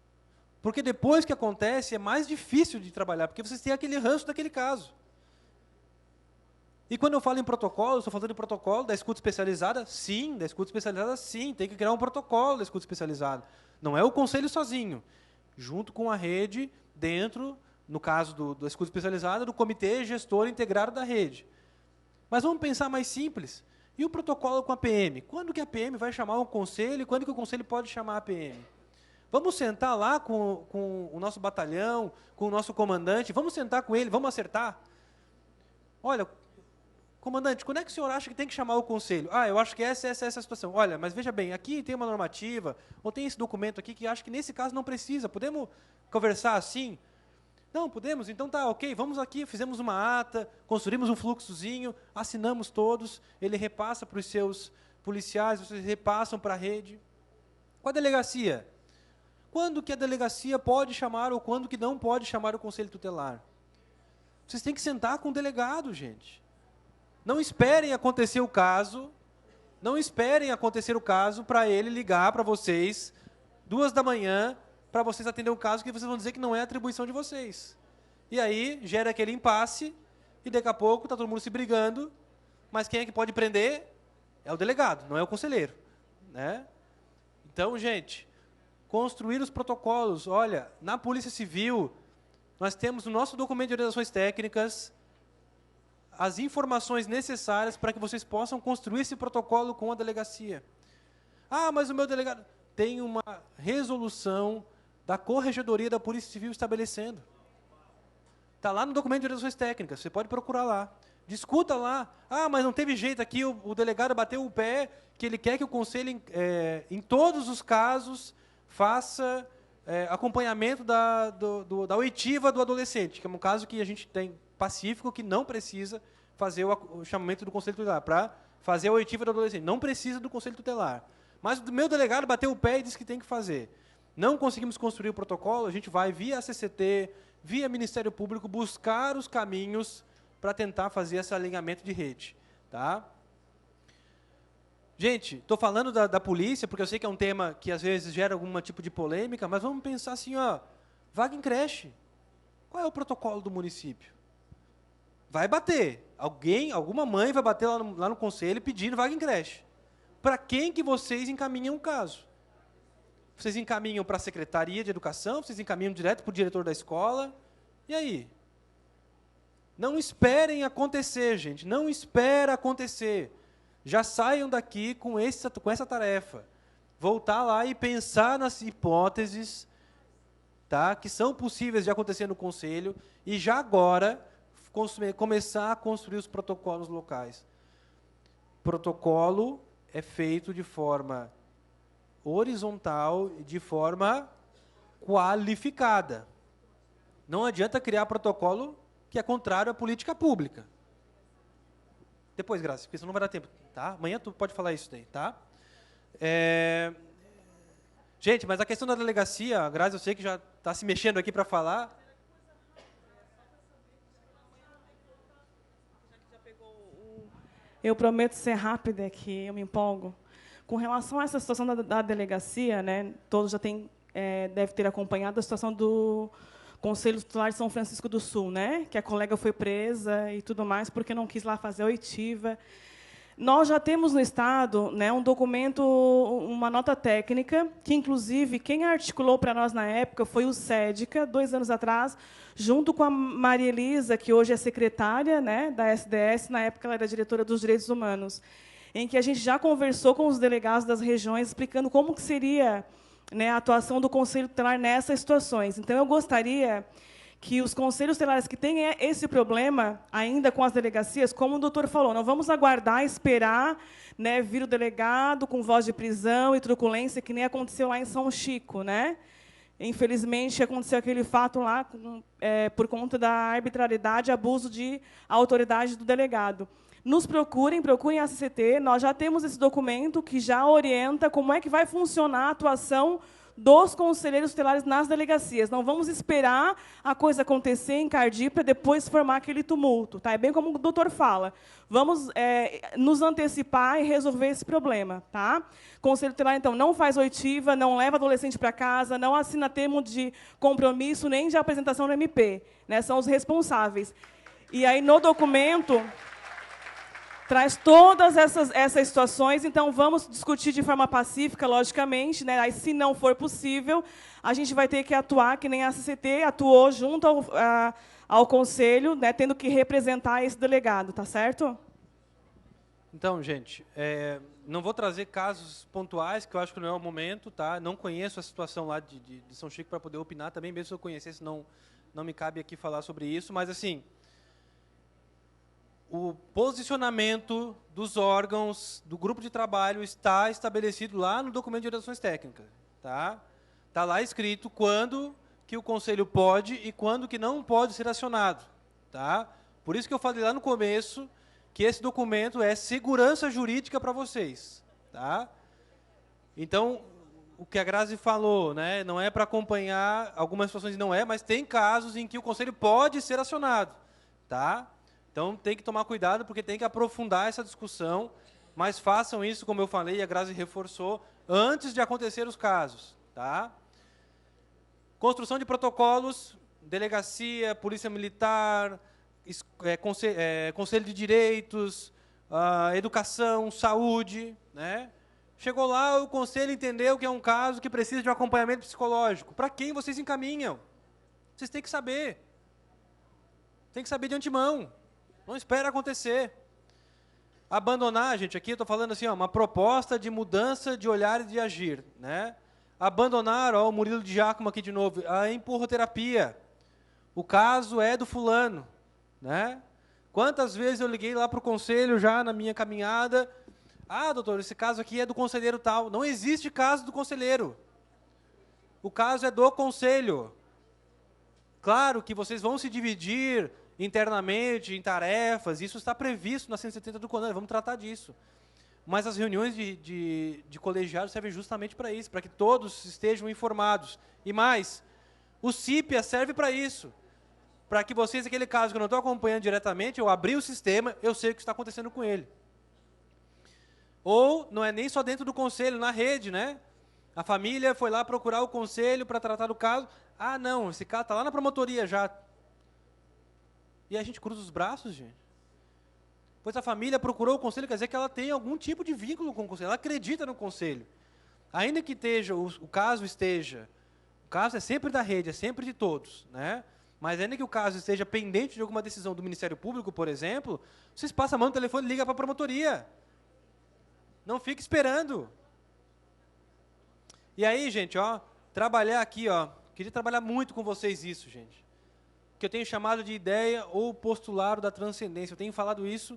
Porque depois que acontece, é mais difícil de trabalhar, porque vocês têm aquele ranço daquele caso. E quando eu falo em protocolo, estou falando em protocolo da escuta especializada? Sim, da escuta especializada, sim. Tem que criar um protocolo da escuta especializada. Não é o conselho sozinho. Junto com a rede, dentro, no caso da escuta especializada, do comitê gestor integrado da rede. Mas vamos pensar mais simples. E o protocolo com a PM? Quando que a PM vai chamar um conselho e quando que o conselho pode chamar a PM? Vamos sentar lá com o nosso batalhão, com o nosso comandante, vamos sentar com ele, vamos acertar? Olha, comandante, quando é que o senhor acha que tem que chamar o conselho? Ah, eu acho que essa a situação. Olha, mas veja bem, aqui tem uma normativa, ou tem esse documento aqui que acho que nesse caso não precisa. Podemos conversar assim? Não, podemos? Então tá, ok, vamos aqui, fizemos uma ata, construímos um fluxozinho, assinamos todos, ele repassa para os seus policiais, vocês repassam para a rede. Com a delegacia? Quando que a delegacia pode chamar ou quando que não pode chamar o conselho tutelar? Vocês têm que sentar com o delegado, gente. Não esperem acontecer o caso, para ele ligar para vocês 2 da manhã, para vocês atenderem o caso que vocês vão dizer que não é atribuição de vocês. E aí gera aquele impasse e daqui a pouco está todo mundo se brigando, mas quem é que pode prender? É o delegado, não é o conselheiro, né? Então, gente, construir os protocolos. Olha, na Polícia Civil, nós temos no nosso documento de orientações técnicas as informações necessárias para que vocês possam construir esse protocolo com a delegacia. Ah, mas o meu delegado... Tem uma resolução da Corregedoria da Polícia Civil estabelecendo. Está lá no documento de orientações técnicas, você pode procurar lá. Discuta lá. Ah, mas não teve jeito aqui, o delegado bateu o pé, que ele quer que o conselho, em todos os casos, faça acompanhamento da oitiva do adolescente, que é um caso que a gente tem pacífico, que não precisa fazer o chamamento do conselho tutelar, para fazer a oitiva do adolescente. Não precisa do conselho tutelar. Mas o meu delegado bateu o pé e disse que tem que fazer. Não conseguimos construir o protocolo, a gente vai via CCT, via Ministério Público, buscar os caminhos para tentar fazer esse alinhamento de rede. Tá? Gente, estou falando da polícia, porque eu sei que é um tema que às vezes gera algum tipo de polêmica, mas vamos pensar assim, ó, vaga em creche. Qual é o protocolo do município? Vai bater. Alguma mãe vai bater lá no conselho pedindo vaga em creche. Para quem que vocês encaminham o caso? Vocês encaminham para a Secretaria de Educação? Vocês encaminham direto para o diretor da escola? E aí? Não esperem acontecer, gente. Não espera acontecer. Já saiam daqui com essa tarefa. Voltar lá e pensar nas hipóteses, tá, que são possíveis de acontecer no Conselho e já agora começar a construir os protocolos locais. Protocolo é feito de forma horizontal e de forma qualificada. Não adianta criar protocolo que é contrário à política pública. Depois, Graça, porque senão não vai dar tempo. Tá? Amanhã tu pode falar isso daí. Tá? Gente, mas a questão da delegacia, a Graça, eu sei que já está se mexendo aqui para falar. Eu prometo ser rápida, que eu me empolgo. Com relação a essa situação da delegacia, né, todos já devem ter acompanhado a situação do Conselho Tutelar de São Francisco do Sul, né, que a colega foi presa e tudo mais, porque não quis lá fazer a oitiva. Nós já temos no Estado, né, um documento, uma nota técnica, que, inclusive, quem articulou para nós na época foi o SEDICA, 2 anos atrás, junto com a Maria Elisa, que hoje é secretária, né, da SDS, na época ela era diretora dos Direitos Humanos, em que a gente já conversou com os delegados das regiões, explicando como que seria, né, a atuação do Conselho Tutelar nessas situações. Então, eu gostaria que os conselhos tutelares que têm esse problema ainda com as delegacias, como o doutor falou, não vamos aguardar, esperar, né, vir o delegado com voz de prisão e truculência, que nem aconteceu lá em São Chico, né? Infelizmente, aconteceu aquele fato lá por conta da arbitrariedade e abuso de autoridade do delegado. Nos procurem a CCT, nós já temos esse documento que já orienta como é que vai funcionar a atuação dos conselheiros tutelares nas delegacias. Não vamos esperar a coisa acontecer, encardir, para depois formar aquele tumulto. Tá? É bem como o doutor fala. Vamos nos antecipar e resolver esse problema. Tá? Conselho tutelar, então, não faz oitiva, não leva adolescente para casa, não assina termo de compromisso, nem de apresentação no MP. Né? São os responsáveis. E aí, no documento, traz todas essas situações, então vamos discutir de forma pacífica, logicamente, né? Aí, se não for possível, a gente vai ter que atuar, que nem a CCT atuou junto ao Conselho, né? Tendo que representar esse delegado, tá certo? Então, gente, não vou trazer casos pontuais, que eu acho que não é o momento, tá? Não conheço a situação lá de São Chico para poder opinar também, mesmo se eu conhecesse, não me cabe aqui falar sobre isso, mas, assim, o posicionamento dos órgãos do grupo de trabalho está estabelecido lá no documento de orientações técnicas. Tá? Está lá escrito quando que o Conselho pode e quando que não pode ser acionado. Tá? Por isso que eu falei lá no começo que esse documento é segurança jurídica para vocês. Tá? Então, o que a Grazi falou, né, não é para acompanhar, algumas situações não é, mas tem casos em que o Conselho pode ser acionado. Tá? Então, tem que tomar cuidado, porque tem que aprofundar essa discussão, mas façam isso, como eu falei, e a Grazi reforçou, antes de acontecer os casos. Tá? Construção de protocolos, delegacia, polícia militar, conselho de direitos, educação, saúde. Né? Chegou lá, o conselho entendeu que é um caso que precisa de um acompanhamento psicológico. Para quem vocês encaminham? Vocês têm que saber. Tem que saber de antemão. Não espera acontecer. Abandonar, gente, aqui eu estou falando assim, ó, uma proposta de mudança de olhar e de agir. Né? Abandonar, ó, o Murilo de Giacomo aqui de novo, a empurroterapia. O caso é do fulano. Né? Quantas vezes eu liguei lá para o conselho já na minha caminhada, doutor, esse caso aqui é do conselheiro tal. Não existe caso do conselheiro. O caso é do conselho. Claro que vocês vão se dividir internamente, em tarefas, isso está previsto na 170 do CONAN, vamos tratar disso. Mas as reuniões de colegiados servem justamente para isso, para que todos estejam informados. E mais, o CIPIA serve para isso, para que vocês, aquele caso que eu não estou acompanhando diretamente, eu abri o sistema, eu sei o que está acontecendo com ele. Ou, não é nem só dentro do conselho, na rede, né? A família foi lá procurar o conselho para tratar do caso, não, esse caso está lá na promotoria já. E a gente cruza os braços, gente. Pois a família procurou o conselho, quer dizer que ela tem algum tipo de vínculo com o conselho, ela acredita no conselho. Ainda que o caso é sempre da rede, é sempre de todos, né? Mas ainda que o caso esteja pendente de alguma decisão do Ministério Público, por exemplo, vocês passam a mão no telefone e ligam para a promotoria. Não fique esperando. E aí, gente, ó, trabalhar aqui, ó, queria trabalhar muito com vocês isso, gente. Que eu tenho chamado de ideia ou postulado da transcendência. Eu tenho falado isso,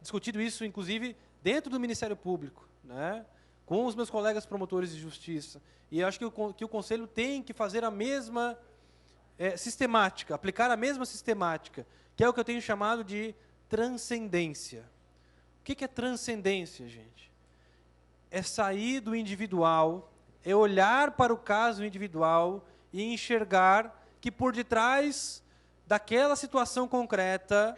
discutido isso, inclusive, dentro do Ministério Público, né, com os meus colegas promotores de justiça. E eu acho que o Conselho tem que fazer a mesma sistemática, aplicar a mesma sistemática, que é o que eu tenho chamado de transcendência. O que é transcendência, gente? É sair do individual, é olhar para o caso individual e enxergar que por detrás daquela situação concreta,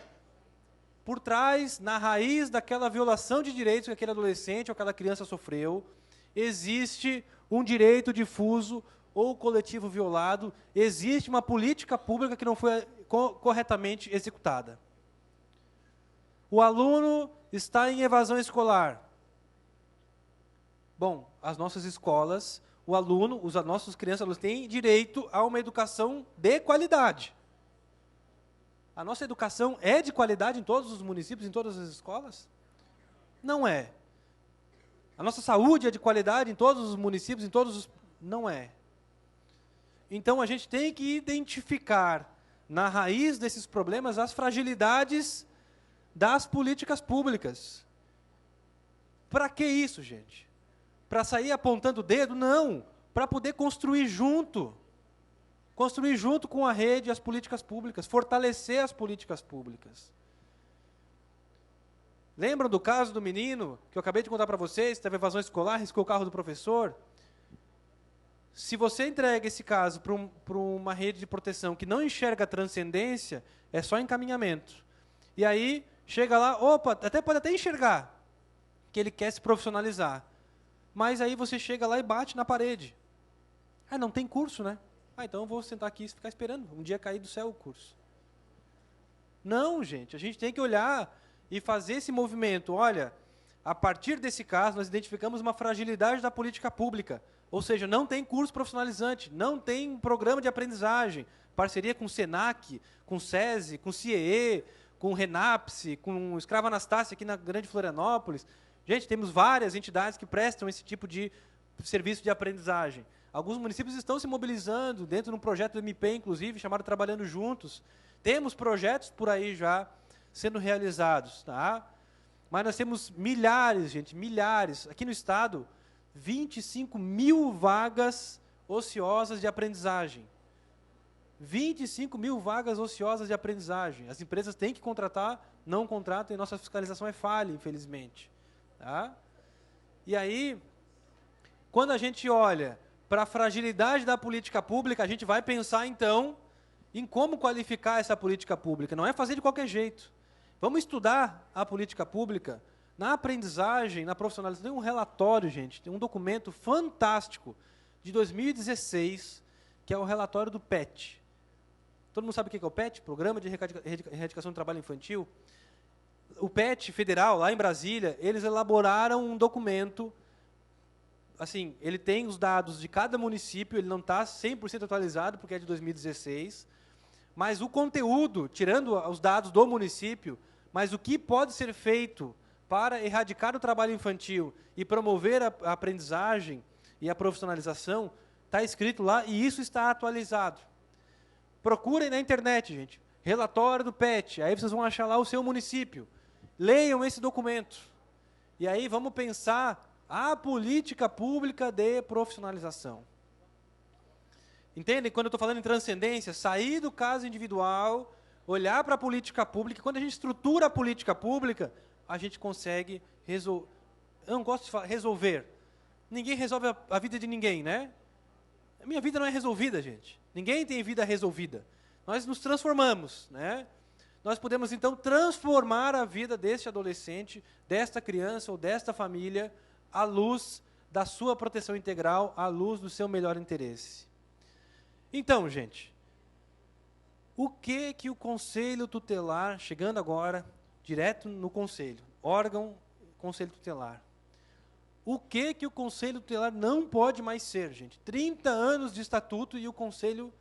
por trás, na raiz daquela violação de direitos que aquele adolescente ou aquela criança sofreu, existe um direito difuso ou coletivo violado, existe uma política pública que não foi corretamente executada. O aluno está em evasão escolar. Bom, as nossas escolas, o aluno, os nossos crianças têm direito a uma educação de qualidade. A nossa educação é de qualidade em todos os municípios, em todas as escolas? Não é. A nossa saúde é de qualidade em todos os municípios, em todos os... Não é. Então, a gente tem que identificar, na raiz desses problemas, as fragilidades das políticas públicas. Para que isso, gente? Para sair apontando o dedo? Não. Para poder construir junto. Construir junto com a rede as políticas públicas, fortalecer as políticas públicas. Lembram do caso do menino, que eu acabei de contar para vocês, teve evasão escolar, riscou o carro do professor? Se você entrega esse caso para uma rede de proteção que não enxerga a transcendência, é só encaminhamento. E aí, chega lá, opa, pode até enxergar que ele quer se profissionalizar. Mas aí você chega lá e bate na parede. Ah, não tem curso, né? Ah, então eu vou sentar aqui e ficar esperando. Um dia cair do céu o curso. Não, gente, a gente tem que olhar e fazer esse movimento. Olha, a partir desse caso, nós identificamos uma fragilidade da política pública. Ou seja, não tem curso profissionalizante, não tem programa de aprendizagem, parceria com o SENAC, com o SESI, com o CIEE, com o RENAPSE, com o Escrava Anastácia aqui na Grande Florianópolis. Gente, temos várias entidades que prestam esse tipo de serviço de aprendizagem. Alguns municípios estão se mobilizando, dentro de um projeto do MP, inclusive, chamado Trabalhando Juntos. Temos projetos por aí já sendo realizados, tá? Mas nós temos milhares, gente, milhares. Aqui no estado, 25 mil vagas ociosas de aprendizagem. 25 mil vagas ociosas de aprendizagem. As empresas têm que contratar, não contratam, e nossa fiscalização é falha, infelizmente. Tá? E aí, quando a gente olha para a fragilidade da política pública, a gente vai pensar, então, em como qualificar essa política pública. Não é fazer de qualquer jeito. Vamos estudar a política pública na aprendizagem, na profissionalização. Tem um relatório, gente, tem um documento fantástico de 2016, que é o relatório do PET. Todo mundo sabe o que é o PET? Programa de Erradicação do Trabalho Infantil. O PET federal, lá em Brasília, eles elaboraram um documento. Assim, ele tem os dados de cada município, ele não está 100% atualizado, porque é de 2016, mas o conteúdo, tirando os dados do município, mas o que pode ser feito para erradicar o trabalho infantil e promover a aprendizagem e a profissionalização, está escrito lá e isso está atualizado. Procurem na internet, gente, relatório do PET, aí vocês vão achar lá o seu município. Leiam esse documento. E aí vamos pensar a política pública de profissionalização. Entendem? Quando eu estou falando em transcendência, sair do caso individual, olhar para a política pública. Quando a gente estrutura a política pública, a gente consegue resolver. Eu não gosto de falar resolver. Ninguém resolve a vida de ninguém, né? A minha vida não é resolvida, gente. Ninguém tem vida resolvida. Nós nos transformamos, né? Nós podemos, então, transformar a vida deste adolescente, desta criança ou desta família, à luz da sua proteção integral, à luz do seu melhor interesse. Então, gente, o que o Conselho Tutelar, chegando agora, direto no Conselho, órgão Conselho Tutelar, o que o Conselho Tutelar não pode mais ser, gente? 30 anos de estatuto e o Conselho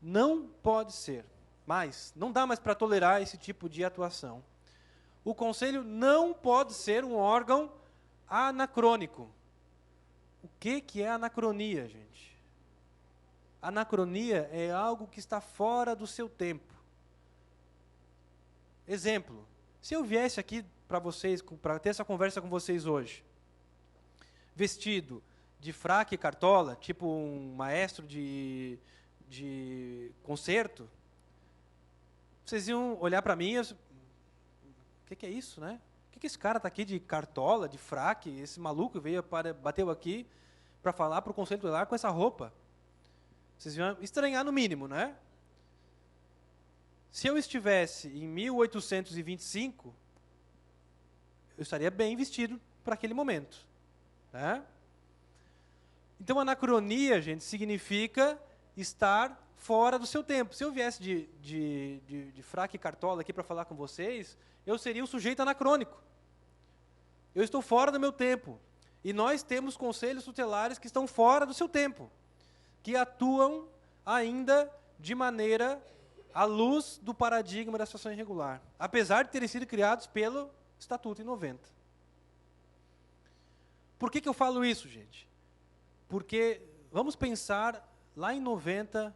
não pode ser mais, não dá mais para tolerar esse tipo de atuação. O Conselho não pode ser um órgão anacrônico. O que é anacronia, gente? Anacronia é algo que está fora do seu tempo. Exemplo, se eu viesse aqui para vocês, para ter essa conversa com vocês hoje, vestido de fraque e cartola, tipo um maestro de concerto, vocês iam olhar para mim e o que é isso, né? O que esse cara está aqui de cartola, de fraque, esse maluco bateu aqui para falar para o Conselho Tutelar com essa roupa? Vocês iam estranhar no mínimo, né? Se eu estivesse em 1825, eu estaria bem vestido para aquele momento, né? Então, anacronia, gente, significa estar fora do seu tempo. Se eu viesse de fraque e cartola aqui para falar com vocês, eu seria um sujeito anacrônico. eu estou fora do meu tempo. E nós temos conselhos tutelares que estão fora do seu tempo, que atuam ainda de maneira à luz do paradigma da situação irregular, apesar de terem sido criados pelo Estatuto em 90. Por que eu falo isso, gente? Porque vamos pensar, lá em 90,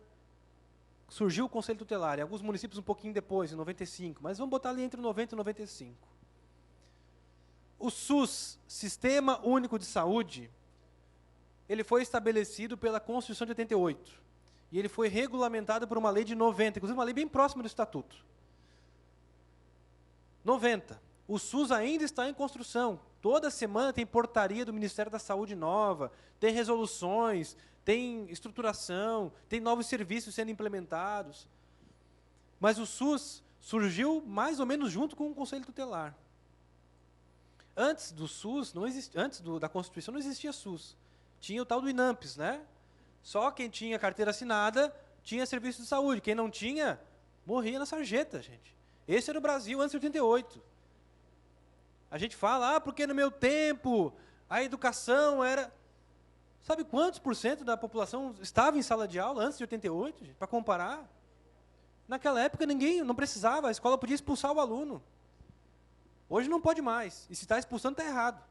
surgiu o Conselho Tutelar, em alguns municípios um pouquinho depois, em 95, mas vamos botar ali entre 90 e 95. O SUS, Sistema Único de Saúde, ele foi estabelecido pela Constituição de 88. E ele foi regulamentado por uma lei de 90, inclusive uma lei bem próxima do Estatuto. 90. O SUS ainda está em construção. Toda semana tem portaria do Ministério da Saúde nova, tem resoluções, tem estruturação, tem novos serviços sendo implementados. Mas o SUS surgiu mais ou menos junto com o Conselho Tutelar. Antes do SUS, da Constituição, não existia SUS. Tinha o tal do INAMPS, né? Só quem tinha carteira assinada tinha serviço de saúde. Quem não tinha, morria na sarjeta, gente. Esse era o Brasil antes de 88. A gente fala, porque no meu tempo a educação era... Sabe quantos % da população estava em sala de aula antes de 88, gente, para comparar? Naquela época ninguém, não precisava, a escola podia expulsar o aluno. Hoje não pode mais, e se está expulsando, está errado.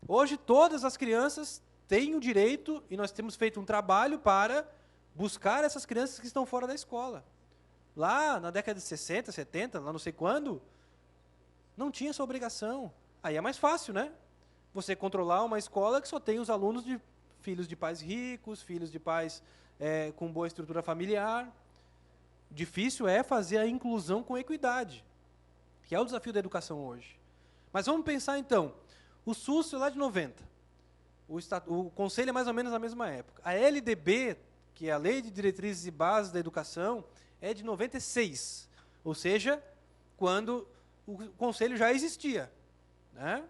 Hoje todas as crianças têm o direito, e nós temos feito um trabalho para buscar essas crianças que estão fora da escola. Lá na década de 60, 70, lá não sei quando, não tinha essa obrigação. Aí é mais fácil, né? Você controlar uma escola que só tem os alunos de filhos de pais ricos, filhos de pais com boa estrutura familiar. Difícil é fazer a inclusão com equidade, que é o desafio da educação hoje. Mas vamos pensar então, o SUS é lá de 90, o Conselho é mais ou menos na mesma época. A LDB, que é a Lei de Diretrizes e Bases da Educação, é de 96, ou seja, quando o Conselho já existia, né?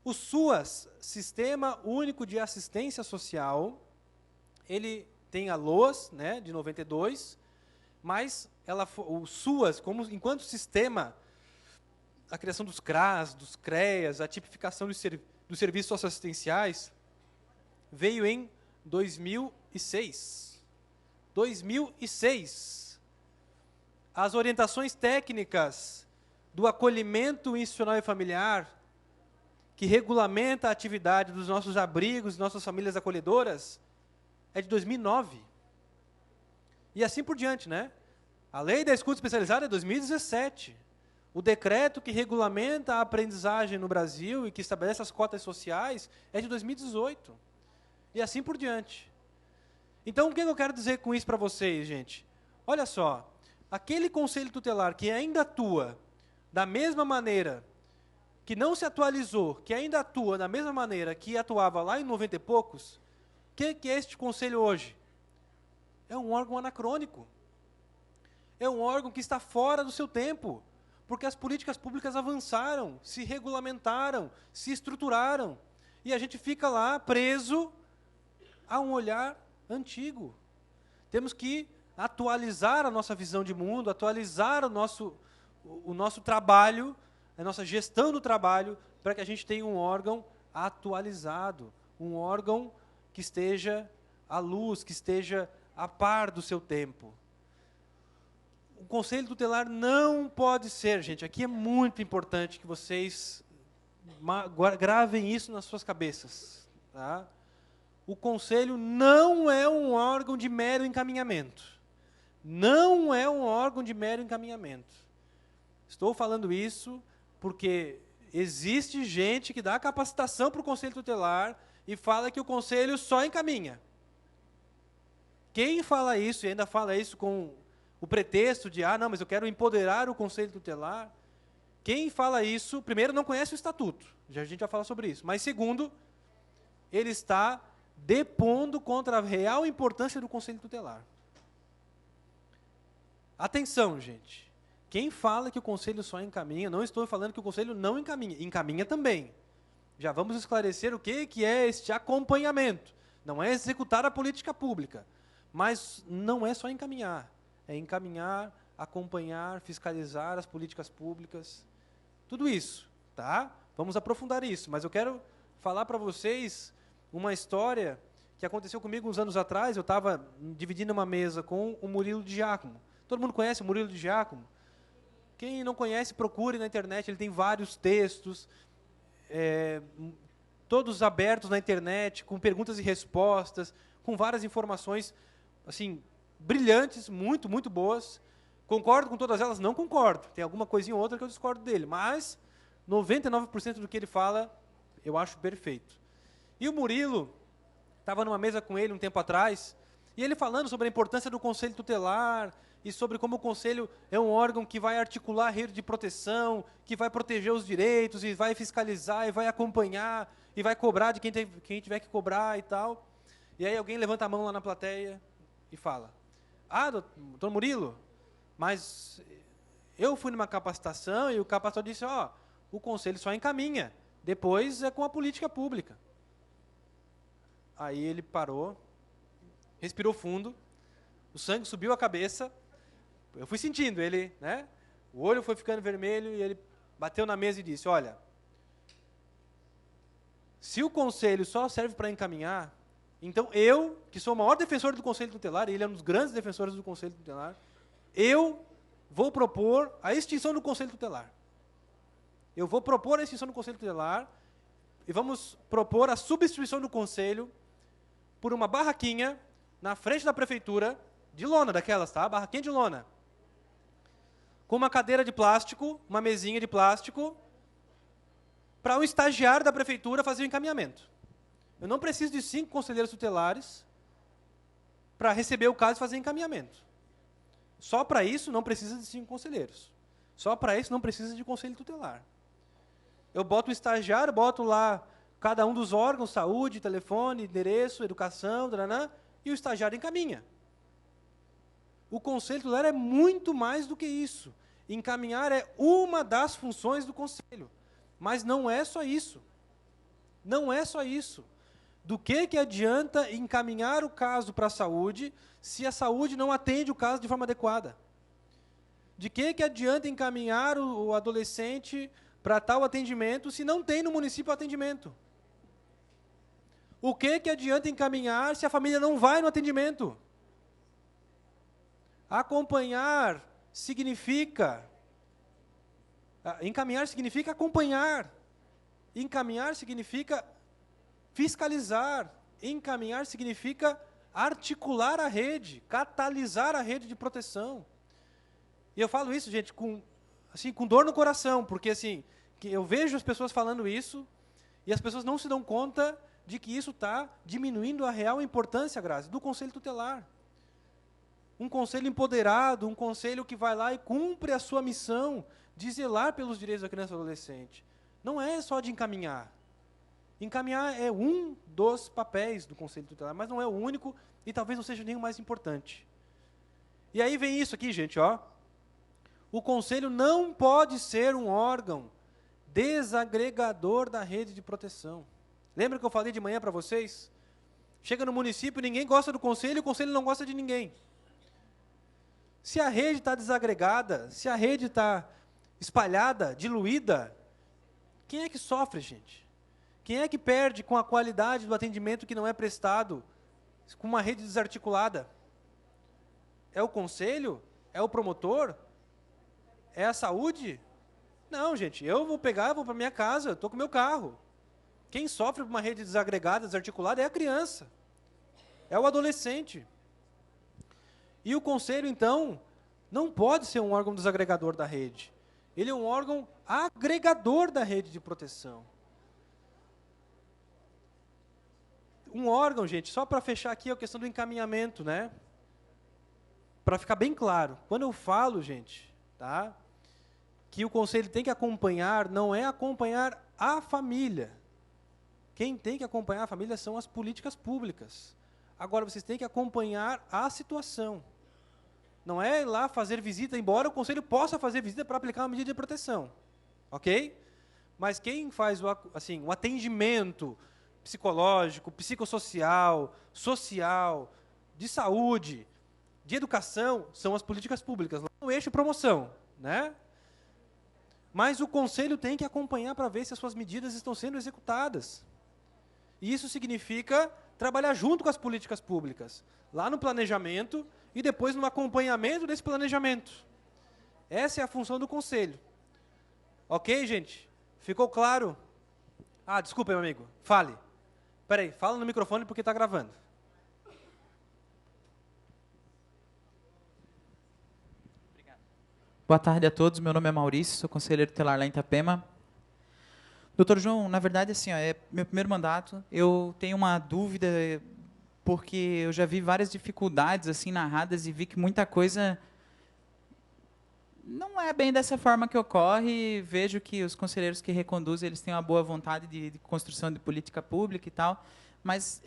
O SUAS, Sistema Único de Assistência Social, ele tem a LOAS, né, de 92, mas o SUAS, enquanto sistema, a criação dos CRAS, dos CREAS, a tipificação dos serviços socioassistenciais, veio em 2006. 2006. As orientações técnicas do acolhimento institucional e familiar, que regulamenta a atividade dos nossos abrigos, nossas famílias acolhedoras, é de 2009. E assim por diante, né? A lei da escuta especializada é de 2017. O decreto que regulamenta a aprendizagem no Brasil e que estabelece as cotas sociais é de 2018. E assim por diante. Então, o que eu quero dizer com isso para vocês, gente? Olha só, aquele conselho tutelar que ainda atua da mesma maneira, que não se atualizou, que ainda atua da mesma maneira que atuava lá em 90 e poucos, o que é este conselho hoje? É um órgão anacrônico. É um órgão que está fora do seu tempo, porque as políticas públicas avançaram, se regulamentaram, se estruturaram, e a gente fica lá preso a um olhar antigo. Temos que atualizar a nossa visão de mundo, atualizar o nosso trabalho, a nossa gestão do trabalho, para que a gente tenha um órgão atualizado, um órgão que esteja à luz, que esteja a par do seu tempo. O Conselho Tutelar não pode ser, gente, aqui é muito importante que vocês gravem isso nas suas cabeças, tá? O Conselho não é um órgão de mero encaminhamento. Não é um órgão de mero encaminhamento. Estou falando isso porque existe gente que dá capacitação para o Conselho Tutelar e fala que o Conselho só encaminha. Quem fala isso e ainda fala isso com o pretexto de, não, mas eu quero empoderar o Conselho Tutelar, quem fala isso, primeiro, não conhece o Estatuto, a gente já fala sobre isso, mas segundo, ele está depondo contra a real importância do Conselho Tutelar. Atenção, gente. Quem fala que o Conselho só encaminha, não estou falando que o Conselho não encaminha, encaminha também. Já vamos esclarecer o que é este acompanhamento. Não é executar a política pública, mas não é só encaminhar. É encaminhar, acompanhar, fiscalizar as políticas públicas. tudo isso, tá? Vamos aprofundar isso, mas eu quero falar para vocês uma história que aconteceu comigo uns anos atrás. Eu estava dividindo uma mesa com o Murilo de Giacomo. Todo mundo conhece o Murilo de Giacomo? Quem não conhece, procure na internet, ele tem vários textos, todos abertos na internet, com perguntas e respostas, com várias informações, assim, brilhantes, muito, muito boas. Concordo com todas elas? Não concordo. Tem alguma coisinha ou outra que eu discordo dele, mas 99% do que ele fala, eu acho perfeito. E o Murilo, estava numa mesa com ele um tempo atrás, e ele falando sobre a importância do Conselho Tutelar, e sobre como o Conselho é um órgão que vai articular a rede de proteção, que vai proteger os direitos, e vai fiscalizar, e vai acompanhar, e vai cobrar de quem tiver que cobrar e tal. E aí alguém levanta a mão lá na plateia e fala: ah, doutor Murilo, mas eu fui numa capacitação e o capacitador disse, ó, o Conselho só encaminha, depois é com a política pública. Aí ele parou, respirou fundo, o sangue subiu a cabeça, eu fui sentindo, ele, né, o olho foi ficando vermelho e ele bateu na mesa e disse, olha, se o Conselho só serve para encaminhar, então eu, que sou o maior defensor do Conselho Tutelar, e ele é um dos grandes defensores do Conselho Tutelar, eu vou propor a extinção do Conselho Tutelar. Eu vou propor a extinção do Conselho Tutelar e vamos propor a substituição do Conselho por uma barraquinha na frente da prefeitura, de lona daquelas, tá? Barraquinha de lona. Com uma cadeira de plástico, uma mesinha de plástico, para um estagiário da prefeitura fazer o encaminhamento. Eu não preciso de 5 conselheiros tutelares para receber o caso e fazer encaminhamento. Só para isso não precisa de 5 conselheiros. Só para isso não precisa de conselho tutelar. Eu boto o estagiário, boto lá cada um dos órgãos, saúde, telefone, endereço, educação, taranã, e o estagiário encaminha. O conselho tutelar é muito mais do que isso. Encaminhar é uma das funções do conselho. Mas não é só isso. Não é só isso. Do que adianta encaminhar o caso para a saúde se a saúde não atende o caso de forma adequada? De que adianta encaminhar o adolescente para tal atendimento se não tem no município atendimento? O que adianta encaminhar se a família não vai no atendimento? Acompanhar significa... Encaminhar significa acompanhar. Encaminhar significa fiscalizar. Encaminhar significa articular a rede, catalisar a rede de proteção. E eu falo isso, gente, com dor no coração, porque assim, que eu vejo as pessoas falando isso e as pessoas não se dão conta de que isso está diminuindo a real importância, Grazi, do Conselho Tutelar. Um conselho empoderado, um conselho que vai lá e cumpre a sua missão de zelar pelos direitos da criança e do adolescente. Não é só de encaminhar. Encaminhar é um dos papéis do Conselho Tutelar, mas não é o único e talvez não seja nem o mais importante. E aí vem isso aqui, gente, ó. O Conselho não pode ser um órgão desagregador da rede de proteção. Lembra que eu falei de manhã para vocês? Chega no município, ninguém gosta do Conselho e o Conselho não gosta de ninguém. Se a rede está desagregada, se a rede está espalhada, diluída, quem é que sofre, gente? Quem é que perde com a qualidade do atendimento que não é prestado com uma rede desarticulada? É o conselho? É o promotor? É a saúde? Não, gente, eu vou pegar, vou para minha casa, estou com o meu carro. Quem sofre por uma rede desagregada, desarticulada, é a criança. É o adolescente. E o conselho, então, não pode ser um órgão desagregador da rede. Ele é um órgão agregador da rede de proteção. Um órgão, gente, só para fechar aqui a questão do encaminhamento, né? Para ficar bem claro, quando eu falo, gente, tá, que o conselho tem que acompanhar, não é acompanhar a família. Quem tem que acompanhar a família são as políticas públicas. Agora, vocês têm que acompanhar a situação. Não é ir lá fazer visita, embora o conselho possa fazer visita para aplicar uma medida de proteção. Ok? Mas quem faz o atendimento psicológico, psicossocial, social, de saúde, de educação, são as políticas públicas, lá no eixo promoção, né? mas o conselho tem que acompanhar para ver se as suas medidas estão sendo executadas. E isso significa trabalhar junto com as políticas públicas, lá no planejamento e depois no acompanhamento desse planejamento. Essa é a função do conselho. Ok, gente? Ficou claro? Ah, desculpa, meu amigo. Fale. Espera aí, fala no microfone porque está gravando. Boa tarde a todos, meu nome é Maurício, sou conselheiro tutelar lá em Itapema. Doutor João, na verdade, assim, ó, é meu primeiro mandato, eu tenho uma dúvida, porque eu já vi várias dificuldades assim narradas e vi que muita coisa não é bem dessa forma que ocorre. Vejo que os conselheiros que reconduzem, eles têm uma boa vontade de construção de política pública e tal, mas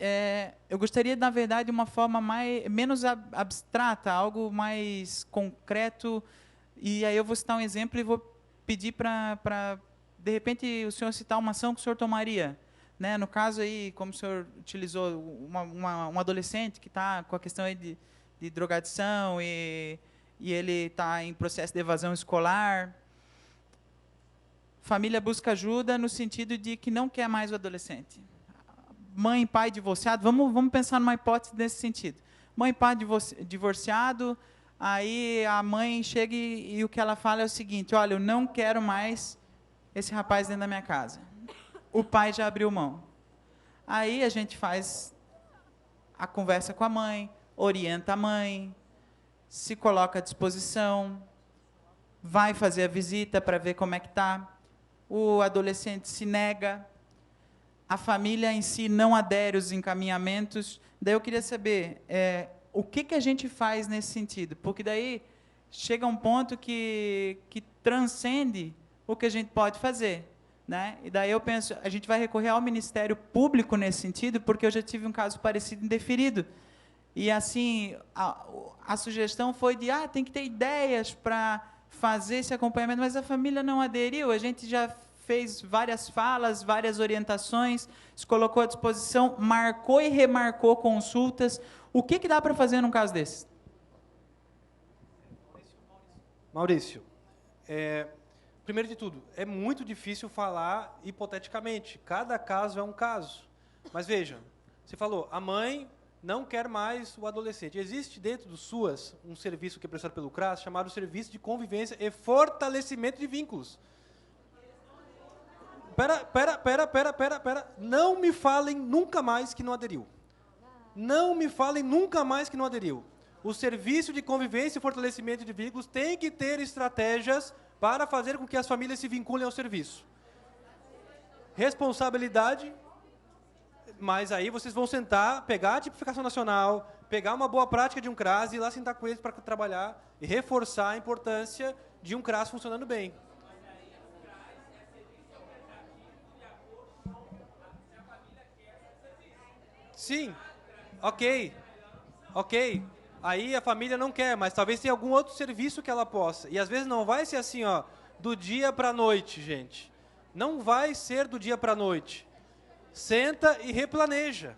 eu gostaria, na verdade, de uma forma menos abstrata, algo mais concreto. E aí eu vou citar um exemplo e vou pedir para, de repente, o senhor citar uma ação que o senhor tomaria. Né? No caso, aí, como o senhor utilizou um adolescente que está com a questão aí de drogadição e ele está em processo de evasão escolar. Família busca ajuda no sentido de que não quer mais o adolescente. Mãe e pai divorciado, vamos pensar numa hipótese nesse sentido. Mãe e pai divorciado. Aí a mãe chega e o que ela fala é o seguinte: olha, eu não quero mais esse rapaz dentro da minha casa. O pai já abriu mão. Aí a gente faz a conversa com a mãe, orienta a mãe, se coloca à disposição, vai fazer a visita para ver como é que está. O adolescente se nega, a família em si não adere aos encaminhamentos. Daí eu queria saber... o que a gente faz nesse sentido? Porque daí chega um ponto que transcende o que a gente pode fazer. Né? E daí eu penso, a gente vai recorrer ao Ministério Público nesse sentido, porque eu já tive um caso parecido indeferido. E assim, a sugestão foi de, tem que ter ideias para fazer esse acompanhamento, mas a família não aderiu. A gente já fez várias falas, várias orientações, se colocou à disposição, marcou e remarcou consultas. O que dá para fazer num caso desse? Maurício, primeiro de tudo, é muito difícil falar hipoteticamente. Cada caso é um caso. Mas veja, você falou, a mãe não quer mais o adolescente. Existe dentro do SUAS um serviço que é prestado pelo CRAS chamado Serviço de Convivência e Fortalecimento de Vínculos. Pera. Não me falem nunca mais que não aderiu. Não me falem nunca mais que não aderiu. O Serviço de Convivência e Fortalecimento de Vínculos tem que ter estratégias para fazer com que as famílias se vinculem ao serviço. Responsabilidade, mas aí vocês vão sentar, pegar a tipificação nacional, pegar uma boa prática de um CRAS e ir lá sentar com eles para trabalhar e reforçar a importância de um CRAS funcionando bem. Sim. Ok. Aí a família não quer, mas talvez tenha algum outro serviço que ela possa. E às vezes não vai ser assim, ó, do dia para a noite, gente. Não vai ser do dia para a noite. Senta e replaneja.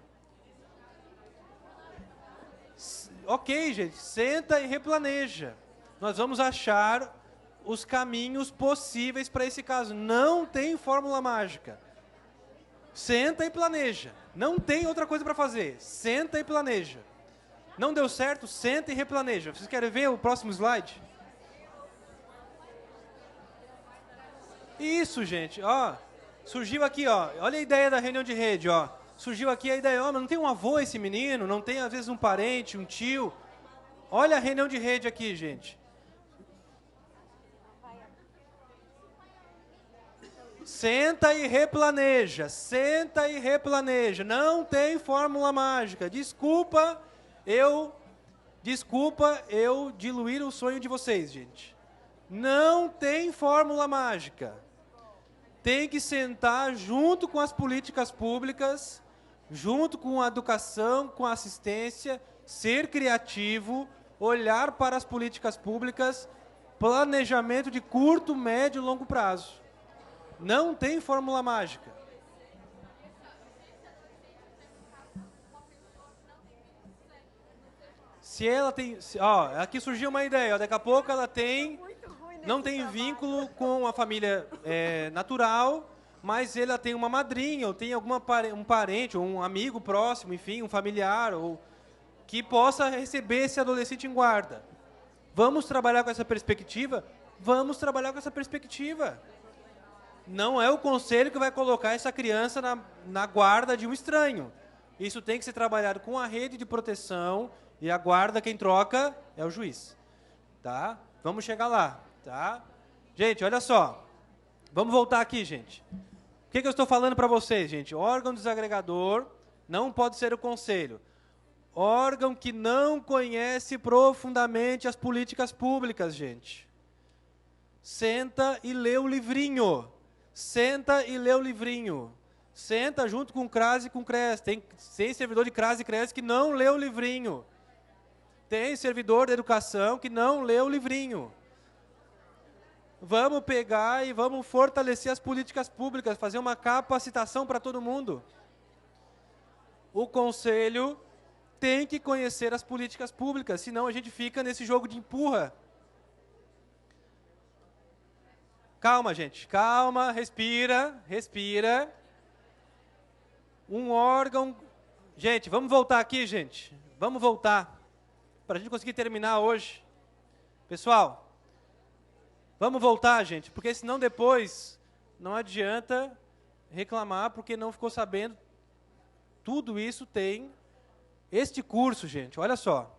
Ok, gente, senta e replaneja. Nós vamos achar os caminhos possíveis para esse caso. Não tem fórmula mágica. Senta e planeja. Não tem outra coisa para fazer. Senta e planeja. Não deu certo? Senta e replaneja. Vocês querem ver o próximo slide? Isso, gente. Ó, surgiu aqui, ó. Olha a ideia da reunião de rede, ó. Surgiu aqui a ideia, ó, mas não tem um avô esse menino, não tem às vezes um parente, um tio. Olha a reunião de rede aqui, gente. Senta e replaneja, não tem fórmula mágica. Desculpa eu diluir o sonho de vocês, gente. Não tem fórmula mágica. Tem que sentar junto com as políticas públicas, junto com a educação, com a assistência, ser criativo, olhar para as políticas públicas, planejamento de curto, médio e longo prazo. Não tem fórmula mágica. Se ela tem... Ó, aqui surgiu uma ideia. Ó, daqui a pouco ela tem não tem vínculo com a família natural, mas ela tem uma madrinha, ou tem um parente, ou um amigo próximo, enfim, um familiar, ou que possa receber esse adolescente em guarda. Vamos trabalhar com essa perspectiva? Vamos trabalhar com essa perspectiva. Não é o conselho que vai colocar essa criança na guarda de um estranho. Isso tem que ser trabalhado com a rede de proteção, e a guarda, quem troca, é o juiz. Tá? Vamos chegar lá. Tá? Gente, olha só. Vamos voltar aqui, gente. O que eu estou falando para vocês, gente? Órgão desagregador não pode ser o conselho. Órgão que não conhece profundamente as políticas públicas, gente. Senta e lê o livrinho. Senta e lê o livrinho. Senta junto com o CRAS e com o CRES. Tem servidor de CRAS e CRES que não lê o livrinho. Tem servidor de educação que não lê o livrinho. Vamos pegar e vamos fortalecer as políticas públicas, fazer uma capacitação para todo mundo. O conselho tem que conhecer as políticas públicas, senão a gente fica nesse jogo de empurra. Calma, gente, calma, respira, respira. Um órgão... Gente, vamos voltar aqui, gente. Vamos voltar, para a gente conseguir terminar hoje. Pessoal, vamos voltar, gente, porque senão depois não adianta reclamar, porque não ficou sabendo. Tudo isso tem... Este curso, gente, olha só,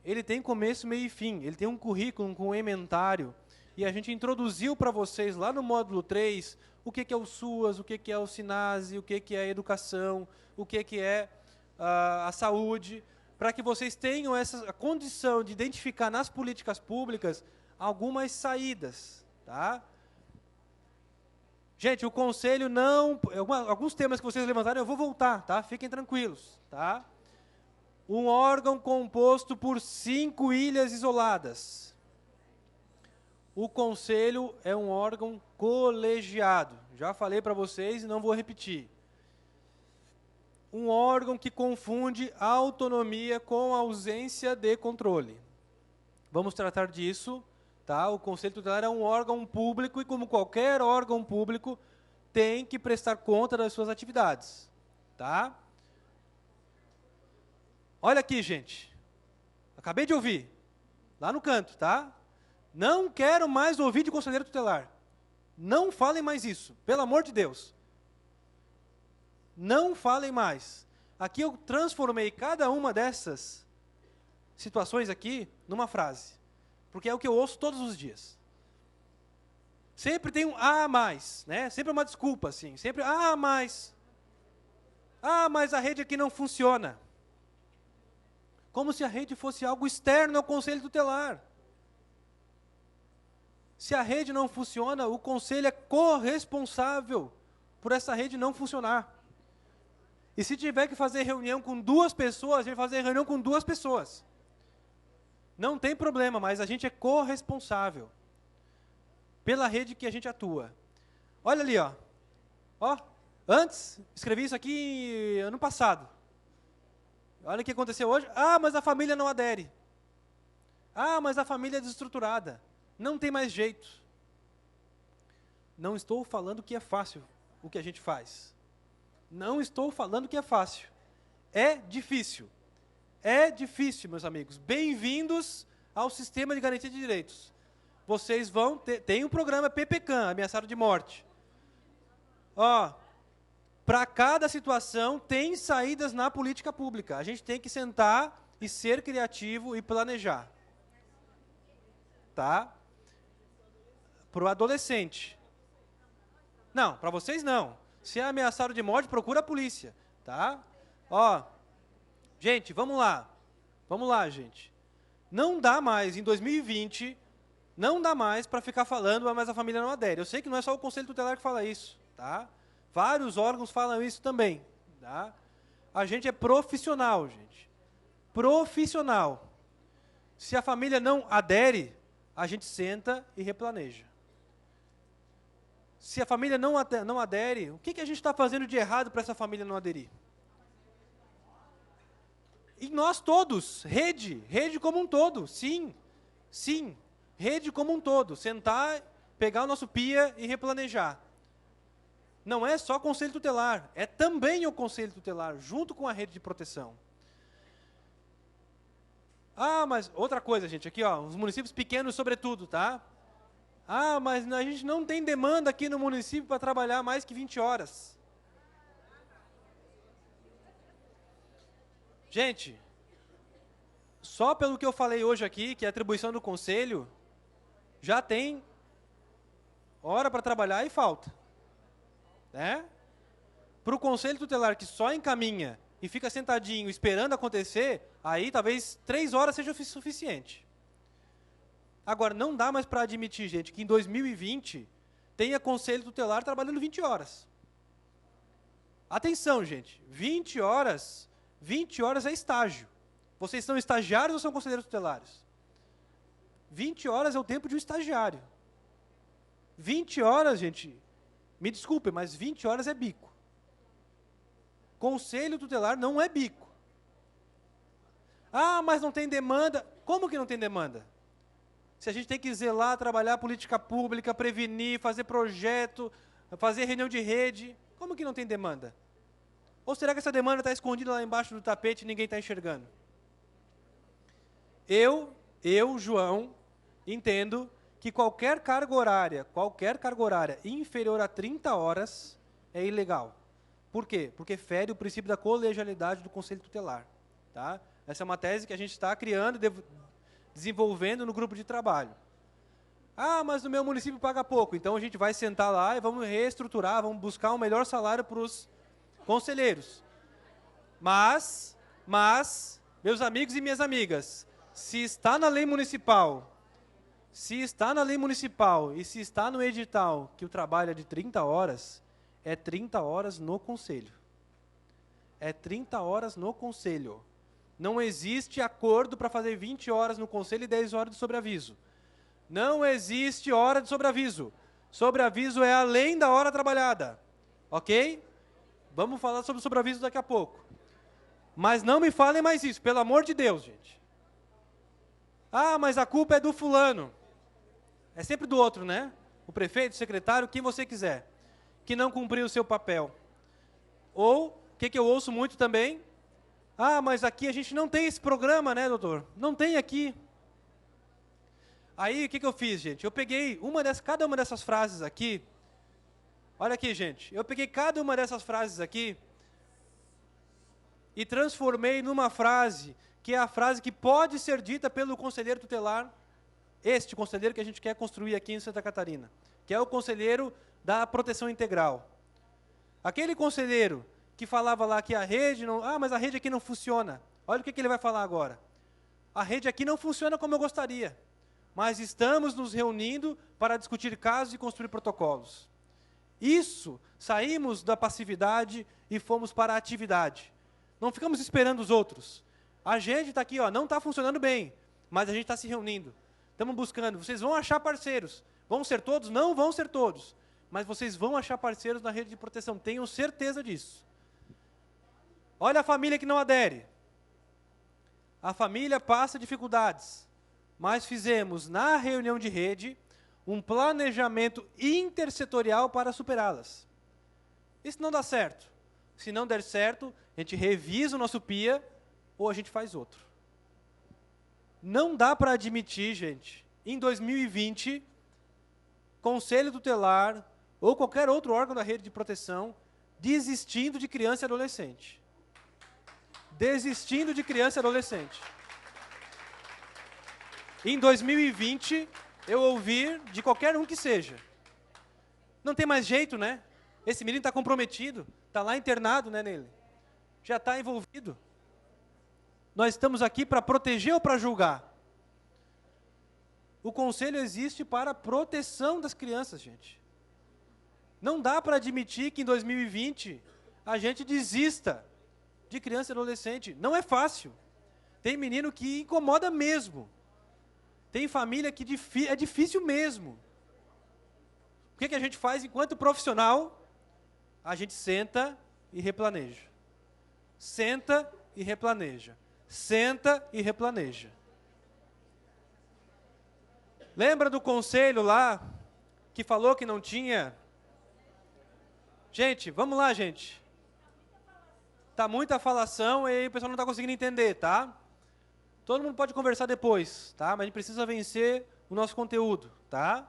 ele tem começo, meio e fim, ele tem um currículo com um ementário, e a gente introduziu para vocês lá no módulo 3 o que é o SUAS, o que é o SINASE, o que é a educação, o que é a saúde, para que vocês tenham a condição de identificar nas políticas públicas algumas saídas. Tá? Gente, o conselho não... Alguns temas que vocês levantaram eu vou voltar, tá? Fiquem tranquilos. Tá? Um órgão composto por 5 ilhas isoladas. O conselho é um órgão colegiado. Já falei para vocês e não vou repetir. Um órgão que confunde autonomia com ausência de controle. Vamos tratar disso. Tá? O Conselho Tutelar é um órgão público e, como qualquer órgão público, tem que prestar conta das suas atividades. Tá? Olha aqui, gente. Acabei de ouvir. Lá no canto, tá? Não quero mais ouvir de conselheiro tutelar. Não falem mais isso, pelo amor de Deus. Não falem mais. Aqui eu transformei cada uma dessas situações aqui numa frase. Porque é o que eu ouço todos os dias. Sempre tem um a mais, né? Sempre uma desculpa, assim. Sempre mais. Mas a rede aqui não funciona. Como se a rede fosse algo externo ao Conselho Tutelar. Se a rede não funciona, o Conselho é corresponsável por essa rede não funcionar. E se tiver que fazer reunião com 2 pessoas, a gente vai fazer reunião com 2 pessoas. Não tem problema, mas a gente é corresponsável pela rede que a gente atua. Olha ali, ó. Antes, escrevi isso aqui ano passado. Olha o que aconteceu hoje. Mas a família não adere. Mas a família é desestruturada. Não tem mais jeito. Não estou falando que é fácil o que a gente faz. Não estou falando que é fácil. É difícil. É difícil, meus amigos. Bem-vindos ao Sistema de Garantia de Direitos. Vocês vão ter... Tem um programa PPCAM, ameaçado de morte. Para cada situação, tem saídas na política pública. A gente tem que sentar e ser criativo e planejar. Tá? Para o adolescente. Não, para vocês não. Se é ameaçado de morte, procura a polícia. Tá? Gente, vamos lá. Vamos lá, gente. Não dá mais, em 2020, não dá mais para ficar falando, mas a família não adere. Eu sei que não é só o Conselho Tutelar que fala isso. Tá? Vários órgãos falam isso também. Tá? A gente é profissional, gente. Profissional. Se a família não adere, a gente senta e replaneja. Se a família não adere, o que a gente está fazendo de errado para essa família não aderir? E nós todos, rede como um todo, sim, sim. Rede como um todo, sentar, pegar o nosso PIA e replanejar. Não é só conselho tutelar, é também o conselho tutelar, junto com a rede de proteção. Ah, mas outra coisa, gente, aqui, ó, os municípios pequenos sobretudo, tá? Ah, mas a gente não tem demanda aqui no município para trabalhar mais que 20 horas. Gente, só pelo que eu falei hoje aqui, que é a atribuição do conselho, já tem hora para trabalhar e falta. Né? Para o conselho tutelar que só encaminha e fica sentadinho esperando acontecer, aí talvez 3 horas seja suficiente. Agora, não dá mais para admitir, gente, que em 2020 tenha conselho tutelar trabalhando 20 horas. Atenção, gente, 20 horas é estágio. Vocês são estagiários ou são conselheiros tutelares? 20 horas é o tempo de um estagiário. 20 horas, gente, me desculpe, mas 20 horas é bico. Conselho tutelar não é bico. Ah, mas não tem demanda. Como que não tem demanda? Se a gente tem que zelar, trabalhar política pública, prevenir, fazer projeto, fazer reunião de rede, como que não tem demanda? Ou será que essa demanda está escondida lá embaixo do tapete e ninguém está enxergando? Eu, João, entendo que qualquer carga horária inferior a 30 horas é ilegal. Por quê? Porque fere o princípio da colegialidade do Conselho Tutelar. Tá? Essa é uma tese que a gente está criando e desenvolvendo no grupo de trabalho. Ah, mas no meu município paga pouco, então a gente vai sentar lá e vamos reestruturar, vamos buscar um melhor salário para os conselheiros. Mas, meus amigos e minhas amigas, se está na lei municipal e se está no edital que o trabalho é de 30 horas, é 30 horas no conselho. É 30 horas no conselho. Não existe acordo para fazer 20 horas no conselho e 10 horas de sobreaviso. Não existe hora de sobreaviso. Sobreaviso é além da hora trabalhada. Ok? Vamos falar sobre sobreaviso daqui a pouco. Mas não me falem mais isso, pelo amor de Deus, gente. Ah, mas a culpa é do fulano. É sempre do outro, né? O prefeito, o secretário, quem você quiser, que não cumpriu o seu papel. Ou, o que eu ouço muito também? Ah, mas aqui a gente não tem esse programa, né, doutor? Não tem aqui. Aí, o que eu fiz, gente? Eu peguei cada uma dessas frases aqui. Olha aqui, gente. Eu peguei cada uma dessas frases aqui e transformei numa frase, que é a frase que pode ser dita pelo conselheiro tutelar, este conselheiro que a gente quer construir aqui em Santa Catarina, que é o conselheiro da proteção integral. Aquele conselheiro que falava lá que a rede não... Ah, mas a rede aqui não funciona. Olha o que ele vai falar agora. A rede aqui não funciona como eu gostaria, mas estamos nos reunindo para discutir casos e construir protocolos. Isso, saímos da passividade e fomos para a atividade. Não ficamos esperando os outros. A gente está aqui, ó, não está funcionando bem, mas a gente está se reunindo. Estamos buscando. Vocês vão achar parceiros. Vão ser todos? Não vão ser todos. Mas vocês vão achar parceiros na rede de proteção. Tenham certeza disso. Olha a família que não adere. A família passa dificuldades. Mas fizemos, na reunião de rede, um planejamento intersetorial para superá-las. Isso não dá certo. Se não der certo, a gente revisa o nosso PIA ou a gente faz outro. Não dá para admitir, gente, em 2020, Conselho Tutelar ou qualquer outro órgão da rede de proteção desistindo de criança e adolescente. Desistindo de criança e adolescente. Em 2020, eu ouvi de qualquer um que seja. Não tem mais jeito, né? Esse menino está comprometido, está lá internado, né, nele. Já está envolvido. Nós estamos aqui para proteger ou para julgar? O conselho existe para a proteção das crianças, gente. Não dá para admitir que em 2020 a gente desista de criança e adolescente. Não é fácil. Tem menino que incomoda mesmo. Tem família que é difícil mesmo. O que a gente faz enquanto profissional? A gente senta e replaneja. Senta e replaneja. Senta e replaneja. Lembra do conselho lá, que falou que não tinha? Gente, vamos lá, gente. Tá muita falação e aí o pessoal não está conseguindo entender, tá? Todo mundo pode conversar depois, tá? Mas a gente precisa vencer o nosso conteúdo, tá?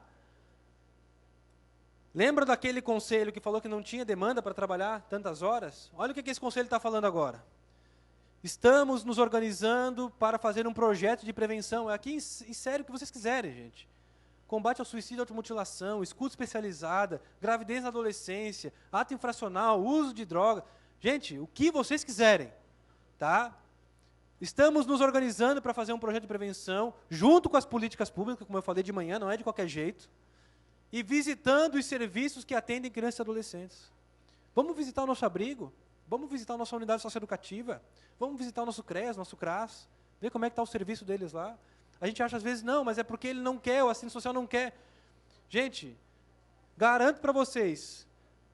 Lembra daquele conselho que falou que não tinha demanda para trabalhar tantas horas? Olha o que esse conselho está falando agora. Estamos nos organizando para fazer um projeto de prevenção. Aqui, insere o que vocês quiserem, gente. Combate ao suicídio e automutilação, escuta especializada, gravidez na adolescência, ato infracional, uso de droga. Gente, o que vocês quiserem, tá? Estamos nos organizando para fazer um projeto de prevenção, junto com as políticas públicas, como eu falei de manhã, não é de qualquer jeito, e visitando os serviços que atendem crianças e adolescentes. Vamos visitar o nosso abrigo, vamos visitar a nossa unidade socioeducativa, vamos visitar o nosso CREAS, nosso CRAS, ver como é que está o serviço deles lá. A gente acha às vezes, não, mas é porque ele não quer, o assistente social não quer. Gente, garanto para vocês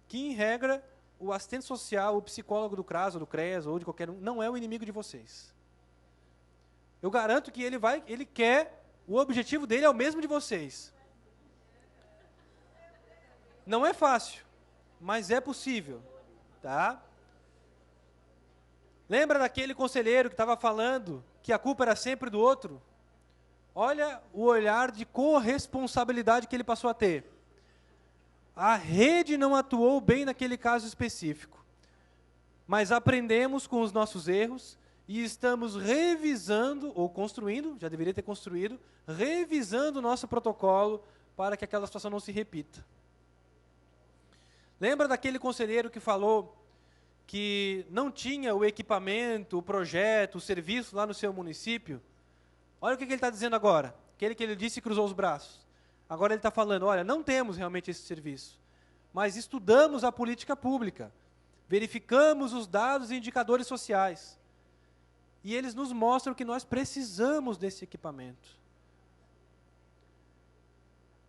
que, em regra, o assistente social, o psicólogo do CRAS, ou do CREAS, ou de qualquer um, não é o inimigo de vocês. Eu garanto que ele quer, o objetivo dele é o mesmo de vocês. Não é fácil, mas é possível, tá? Lembra daquele conselheiro que estava falando que a culpa era sempre do outro? Olha o olhar de corresponsabilidade que ele passou a ter. A rede não atuou bem naquele caso específico, mas aprendemos com os nossos erros e estamos revisando, ou construindo, já deveria ter construído, revisando o nosso protocolo para que aquela situação não se repita. Lembra daquele conselheiro que falou que não tinha o equipamento, o projeto, o serviço lá no seu município? Olha o que ele está dizendo agora. Aquele que ele disse e cruzou os braços. Agora ele está falando, olha, não temos realmente esse serviço, mas estudamos a política pública, verificamos os dados e indicadores sociais, e eles nos mostram que nós precisamos desse equipamento.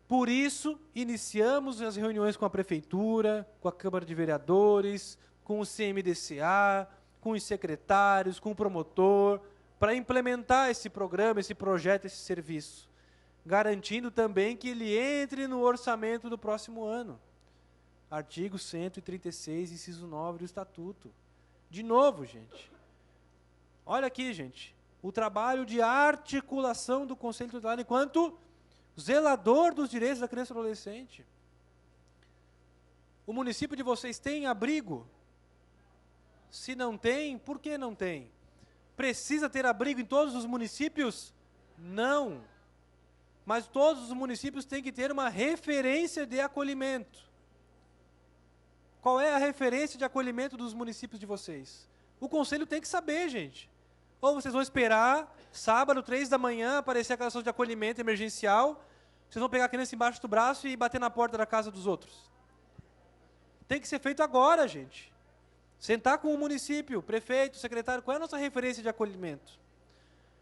Por isso, iniciamos as reuniões com a Prefeitura, com a Câmara de Vereadores, com o CMDCA, com os secretários, com o promotor, para implementar esse programa, esse projeto, esse serviço, garantindo também que ele entre no orçamento do próximo ano. Artigo 136, inciso 9 do Estatuto. De novo, gente. Olha aqui, gente. O trabalho de articulação do Conselho Tutelar enquanto zelador dos direitos da criança e do adolescente. O município de vocês tem abrigo? Se não tem, por que não tem? Precisa ter abrigo em todos os municípios? Não. Mas todos os municípios têm que ter uma referência de acolhimento. Qual é a referência de acolhimento dos municípios de vocês? O conselho tem que saber, gente. Ou vocês vão esperar, sábado, 3 da manhã, aparecer aquela ação de acolhimento emergencial, vocês vão pegar a criança embaixo do braço e bater na porta da casa dos outros. Tem que ser feito agora, gente. Sentar com o município, prefeito, secretário, qual é a nossa referência de acolhimento?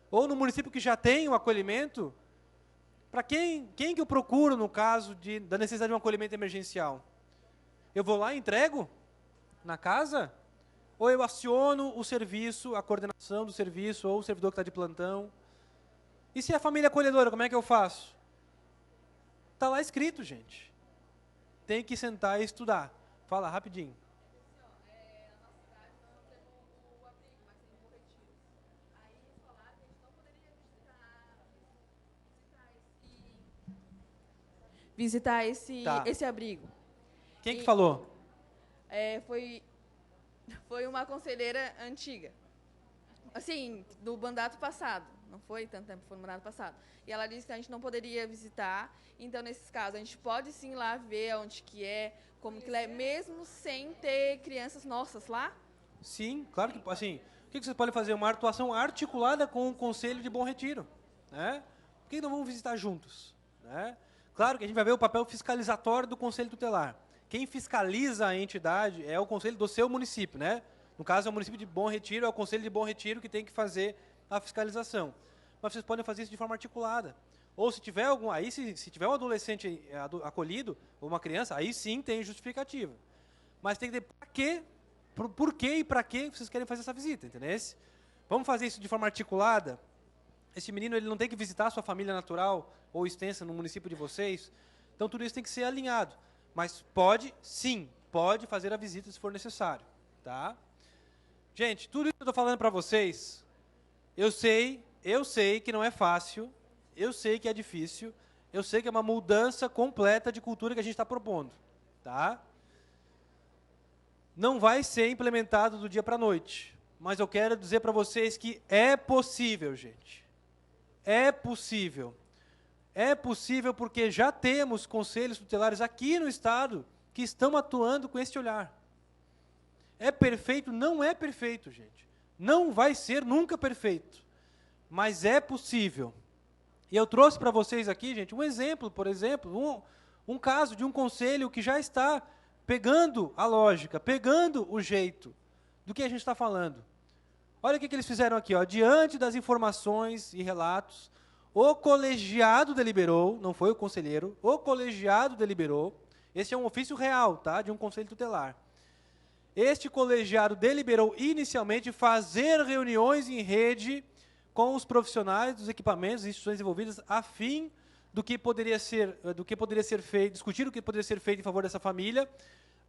Ou no município que já tem o acolhimento, para quem que eu procuro no caso da necessidade de um acolhimento emergencial? Eu vou lá e entrego na casa? Ou eu aciono o serviço, a coordenação do serviço, ou o servidor que está de plantão? E se é a família acolhedora, como é que eu faço? Está lá escrito, gente. Tem que sentar e estudar. Fala, rapidinho. Visitar esse, Tá. esse abrigo. Quem que falou? Foi uma conselheira antiga. Assim, do mandato passado. Não foi tanto tempo, foi no mandato passado. E ela disse que a gente não poderia visitar. Então, nesses casos, a gente pode sim lá ver onde que é, como que é, mesmo sem ter crianças nossas lá? Sim, claro que, assim, o que vocês podem fazer? Uma atuação articulada com o Conselho de Bom Retiro, né? Por que não vamos visitar juntos, né? Claro que a gente vai ver o papel fiscalizatório do Conselho Tutelar. Quem fiscaliza a entidade é o Conselho do seu município, né? No caso, é o município de Bom Retiro, é o Conselho de Bom Retiro que tem que fazer a fiscalização. Mas vocês podem fazer isso de forma articulada. Ou se tiver se tiver um adolescente acolhido, ou uma criança, aí sim tem justificativa. Mas tem que ter por quê e para que vocês querem fazer essa visita, entendeu? Vamos fazer isso de forma articulada? Esse menino ele não tem que visitar a sua família natural ou extensa no município de vocês. Então, tudo isso tem que ser alinhado. Mas pode, sim, pode fazer a visita se for necessário. Tá? Gente, tudo isso que eu estou falando para vocês, eu sei que não é fácil, eu sei que é difícil, eu sei que é uma mudança completa de cultura que a gente está propondo. Tá? Não vai ser implementado do dia para a noite, mas eu quero dizer para vocês que é possível, gente. É possível. É possível porque já temos conselhos tutelares aqui no Estado que estão atuando com esse olhar. É perfeito? Não é perfeito, gente. Não vai ser nunca perfeito. Mas é possível. E eu trouxe para vocês aqui, gente, um exemplo, por exemplo, um caso de um conselho que já está pegando a lógica, pegando o jeito do que a gente está falando. Olha o que eles fizeram aqui, ó. Diante das informações e relatos, o colegiado deliberou, não foi o conselheiro, o colegiado deliberou, esse é um ofício real, tá, de um conselho tutelar. Este colegiado deliberou inicialmente fazer reuniões em rede com os profissionais dos equipamentos e instituições envolvidas a fim do que poderia ser feito, discutir o que poderia ser feito em favor dessa família,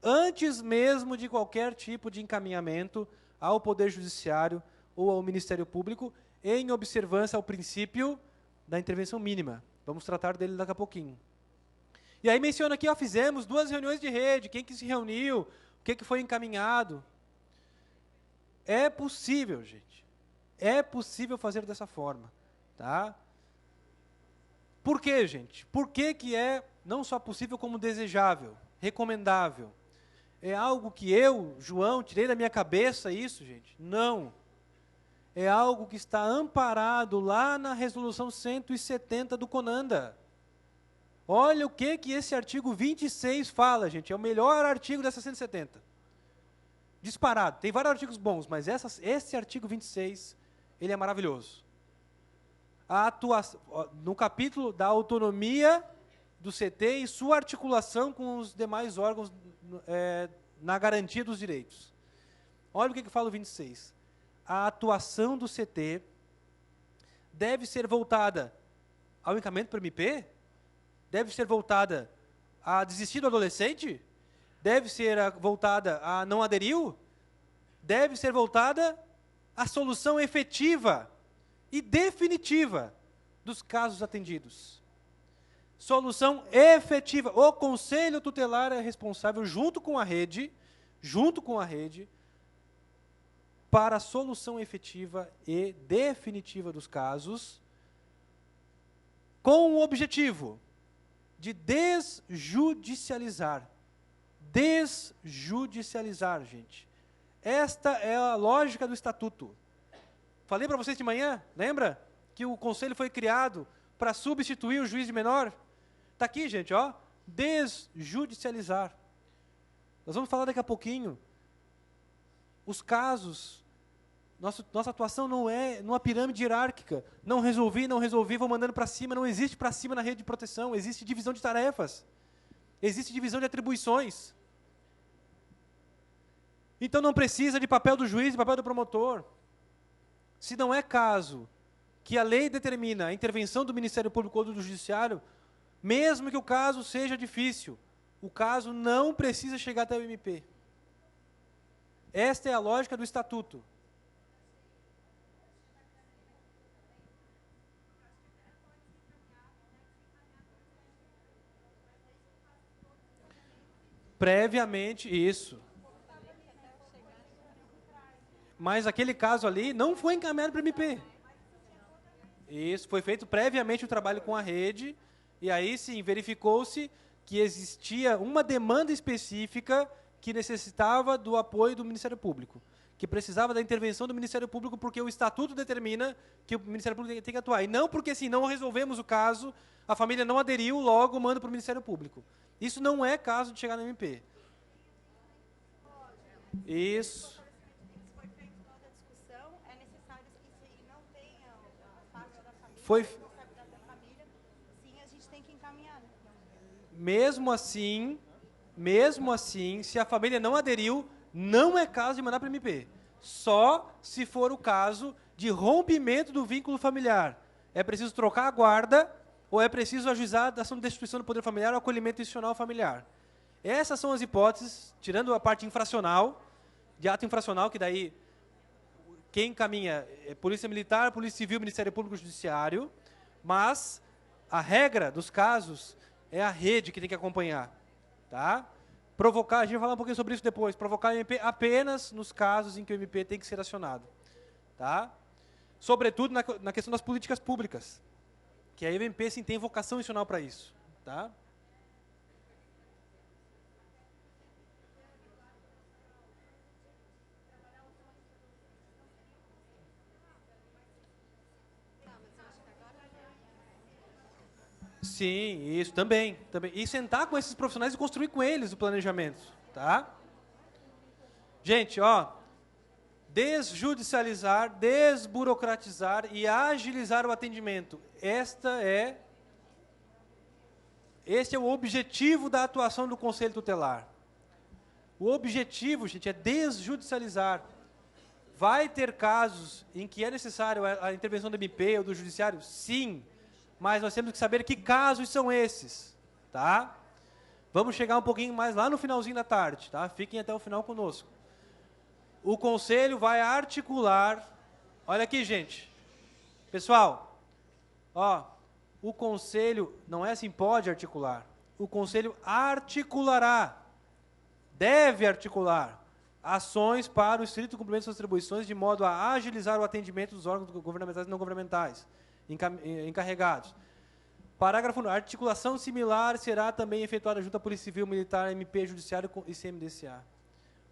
antes mesmo de qualquer tipo de encaminhamento ao Poder Judiciário ou ao Ministério Público, em observância ao princípio da intervenção mínima. Vamos tratar dele daqui a pouquinho. E aí menciona aqui, ó, fizemos 2 reuniões de rede, quem que se reuniu, o que foi encaminhado. É possível, gente. É possível fazer dessa forma. Tá? Por quê, gente? Por que é não só possível, como desejável, recomendável? É algo que eu, João, tirei da minha cabeça isso, gente? Não. É algo que está amparado lá na resolução 170 do CONANDA. Olha o que esse artigo 26 fala, gente. É o melhor artigo dessa 170. Disparado. Tem vários artigos bons, mas esse artigo 26, ele é maravilhoso. No capítulo da autonomia do CT e sua articulação com os demais órgãos na garantia dos direitos. Olha o que fala o 26. A atuação do CT deve ser voltada ao encaminhamento para MP? Deve ser voltada a desistir do adolescente? Deve ser voltada a não aderiu? Deve ser voltada à solução efetiva e definitiva dos casos atendidos. Solução efetiva. O Conselho Tutelar é responsável, junto com a rede, para a solução efetiva e definitiva dos casos, com o objetivo de desjudicializar. Desjudicializar, gente. Esta é a lógica do Estatuto. Falei para vocês de manhã, lembra? Que o Conselho foi criado para substituir o juiz de menor. Está aqui, gente, ó. Desjudicializar. Nós vamos falar daqui a pouquinho. Os casos, nossa atuação não é numa pirâmide hierárquica. Não resolvi, vou mandando para cima. Não existe para cima na rede de proteção. Existe divisão de tarefas. Existe divisão de atribuições. Então não precisa de papel do juiz e papel do promotor. Se não é caso que a lei determina a intervenção do Ministério Público ou do Judiciário, mesmo que o caso seja difícil, o caso não precisa chegar até o MP. Esta é a lógica do Estatuto. Previamente, isso. Mas aquele caso ali não foi encaminhado para o MP. Isso, foi feito previamente o trabalho com a rede, e aí sim, verificou-se que existia uma demanda específica que necessitava do apoio do Ministério Público, que precisava da intervenção do Ministério Público, porque o Estatuto determina que o Ministério Público tem que atuar. E não porque, assim, não resolvemos o caso, a família não aderiu, logo manda para o Ministério Público. Isso não é caso de chegar no MP. Isso. Foi. Sim, a gente tem que encaminhar. Mesmo assim, se a família não aderiu, não é caso de mandar para o MP. Só se for o caso de rompimento do vínculo familiar. É preciso trocar a guarda ou é preciso ajuizar a ação de destituição do poder familiar ou acolhimento institucional familiar. Essas são as hipóteses, tirando a parte infracional, de ato infracional, que daí quem encaminha é Polícia Militar, Polícia Civil, Ministério Público e Judiciário, mas a regra dos casos é a rede que tem que acompanhar. Tá? Provocar, a gente vai falar um pouquinho sobre isso depois, provocar o MP apenas nos casos em que o MP tem que ser acionado. Tá? Sobretudo na questão das políticas públicas, que a MP sim, tem vocação institucional para isso. Tá? Sim, isso também. E sentar com esses profissionais e construir com eles o planejamento. Tá? Gente, ó, desjudicializar, desburocratizar e agilizar o atendimento. Este é o objetivo da atuação do Conselho Tutelar. O objetivo, gente, é desjudicializar. Vai ter casos em que é necessário a intervenção do MP ou do Judiciário? Sim. Mas nós temos que saber que casos são esses, tá? Vamos chegar um pouquinho mais lá no finalzinho da tarde, tá? Fiquem até o final conosco. O Conselho vai articular... Olha aqui, gente. Pessoal, ó, o Conselho não é assim, pode articular. O Conselho articulará, deve articular, ações para o estrito cumprimento de suas atribuições de modo a agilizar o atendimento dos órgãos governamentais e não governamentais encarregados. Parágrafo 1. A articulação similar será também efetuada junto à Polícia Civil, Militar, MP, Judiciário e CMDCA.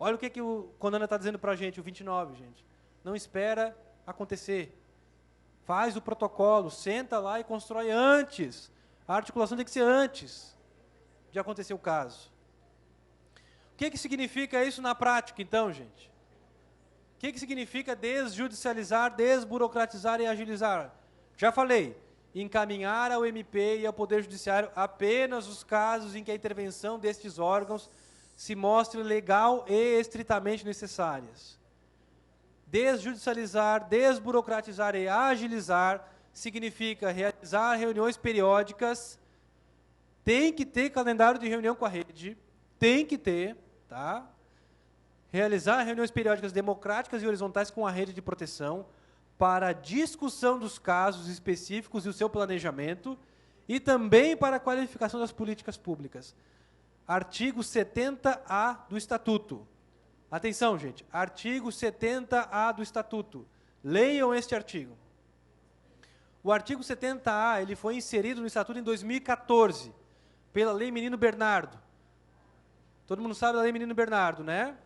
Olha o que o Conana está dizendo para a gente, o 29, gente. Não espera acontecer. Faz o protocolo, senta lá e constrói antes. A articulação tem que ser antes de acontecer o caso. O que significa isso na prática, então, gente? O que significa desjudicializar, desburocratizar e agilizar? Já falei, encaminhar ao MP e ao Poder Judiciário apenas os casos em que a intervenção destes órgãos se mostre legal e estritamente necessárias. Desjudicializar, desburocratizar e agilizar significa realizar reuniões periódicas, tem que ter calendário de reunião com a rede, tem que ter, tá? Realizar reuniões periódicas democráticas e horizontais com a rede de proteção, para a discussão dos casos específicos e o seu planejamento, e também para a qualificação das políticas públicas. Artigo 70A do Estatuto. Atenção, gente. Artigo 70A do Estatuto. Leiam este artigo. O artigo 70A ele foi inserido no Estatuto em 2014, pela Lei Menino Bernardo. Todo mundo sabe da Lei Menino Bernardo, né?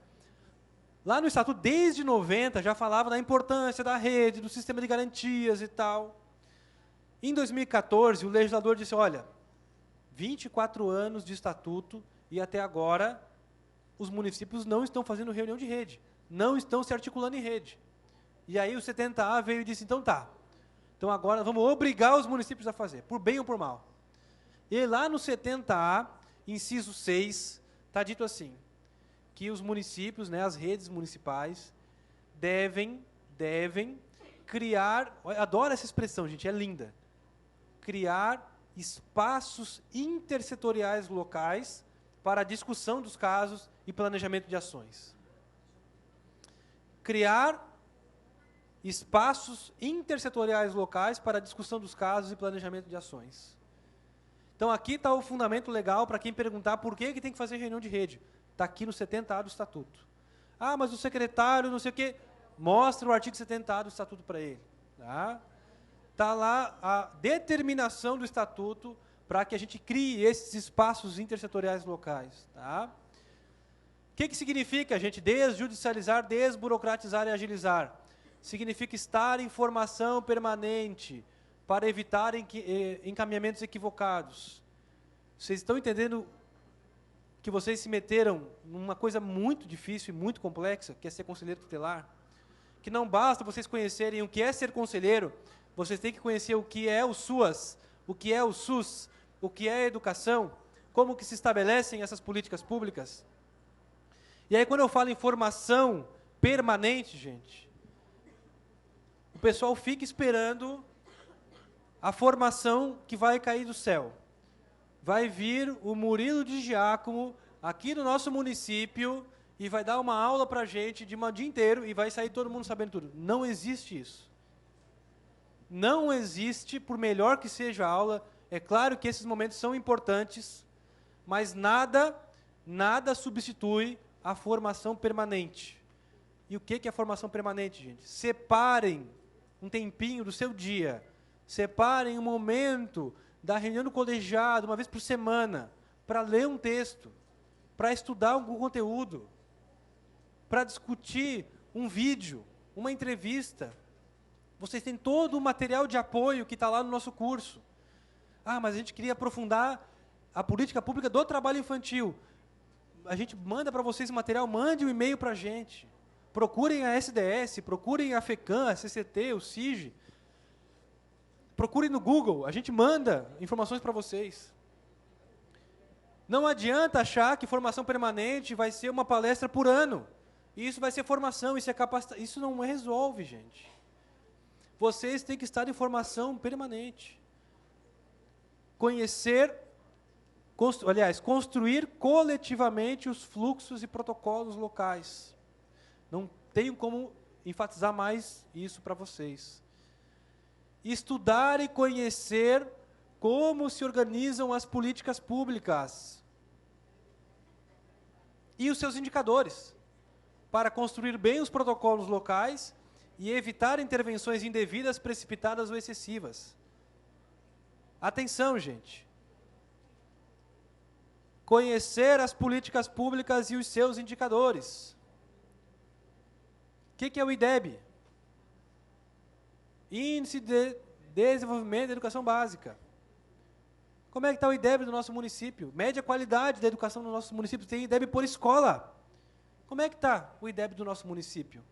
Lá no Estatuto, desde 90, já falava da importância da rede, do sistema de garantias e tal. Em 2014, o legislador disse, olha, 24 anos de Estatuto e até agora os municípios não estão fazendo reunião de rede, não estão se articulando em rede. E aí o 70A veio e disse, então tá, então agora vamos obrigar os municípios a fazer, por bem ou por mal. E lá no 70A, inciso 6, está dito assim, que os municípios, né, as redes municipais, devem criar, adoro essa expressão, gente, é linda, criar espaços intersetoriais locais para a discussão dos casos e planejamento de ações. Criar espaços intersetoriais locais para a discussão dos casos e planejamento de ações. Então, aqui está o fundamento legal para quem perguntar por que tem que fazer reunião de rede. Está aqui no 70A do Estatuto. Ah, mas o secretário, não sei o quê. Mostra o artigo 70A do Estatuto para ele. Tá? Está lá a determinação do Estatuto para que a gente crie esses espaços intersetoriais locais. Tá? O que significa, gente, desjudicializar, desburocratizar e agilizar? Significa estar em formação permanente para evitar encaminhamentos equivocados. Vocês estão entendendo que vocês se meteram numa coisa muito difícil e muito complexa, que é ser conselheiro tutelar? Que não basta vocês conhecerem o que é ser conselheiro, vocês têm que conhecer o que é o SUAS, o que é o SUS, o que é a educação, como que se estabelecem essas políticas públicas. E aí, quando eu falo em formação permanente, gente, o pessoal fica esperando a formação que vai cair do céu. Vai vir o Murilo de Giacomo aqui no nosso município e vai dar uma aula para a gente de um dia inteiro e vai sair todo mundo sabendo tudo. Não existe isso. Não existe, por melhor que seja a aula. É claro que esses momentos são importantes, mas nada substitui a formação permanente. E o que é a formação permanente, gente? Separem um tempinho do seu dia, separem um momento da reunião do colegiado, uma vez por semana, para ler um texto, para estudar algum conteúdo, para discutir um vídeo, uma entrevista. Vocês têm todo o material de apoio que está lá no nosso curso. Ah, mas a gente queria aprofundar a política pública do trabalho infantil. A gente manda para vocês o material, mande um e-mail para a gente. Procurem a SDS, procurem a FECAM, a CCT, o CIG. Procurem no Google, a gente manda informações para vocês. Não adianta achar que formação permanente vai ser uma palestra por ano. Isso vai ser formação, isso é capacitação. Isso não resolve, gente. Vocês têm que estar em formação permanente. Construir coletivamente os fluxos e protocolos locais. Não tenho como enfatizar mais isso para vocês. Estudar e conhecer como se organizam as políticas públicas e os seus indicadores, para construir bem os protocolos locais e evitar intervenções indevidas, precipitadas ou excessivas. Atenção, gente. Conhecer as políticas públicas e os seus indicadores. O que é o IDEB? Índice de Desenvolvimento da Educação Básica. Como é que está o IDEB do nosso município? Média qualidade da educação do nosso município. Tem IDEB por escola. Como é que está o IDEB do nosso município?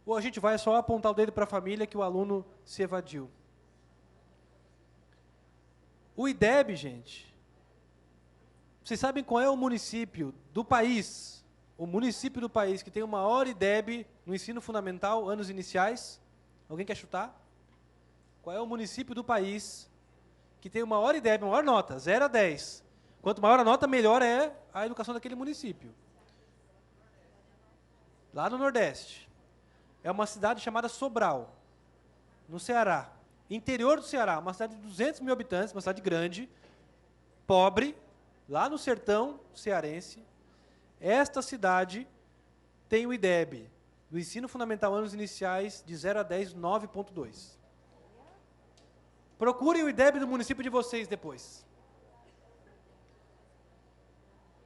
Ou a gente vai só apontar o dedo para a família que o aluno se evadiu? O IDEB, gente, vocês sabem qual é o município do país, o município do país que tem o maior IDEB no ensino fundamental, anos iniciais? Alguém quer chutar? Qual é o município do país que tem o maior IDEB, maior nota, 0 a 10? Quanto maior a nota, melhor é a educação daquele município. Lá no Nordeste. É uma cidade chamada Sobral, no Ceará. Interior do Ceará, uma cidade de 200 mil habitantes, uma cidade grande, pobre, lá no sertão cearense. Esta cidade tem o IDEB, do ensino fundamental anos iniciais, de 0 a 10, 9,2. Procurem o IDEB do município de vocês depois.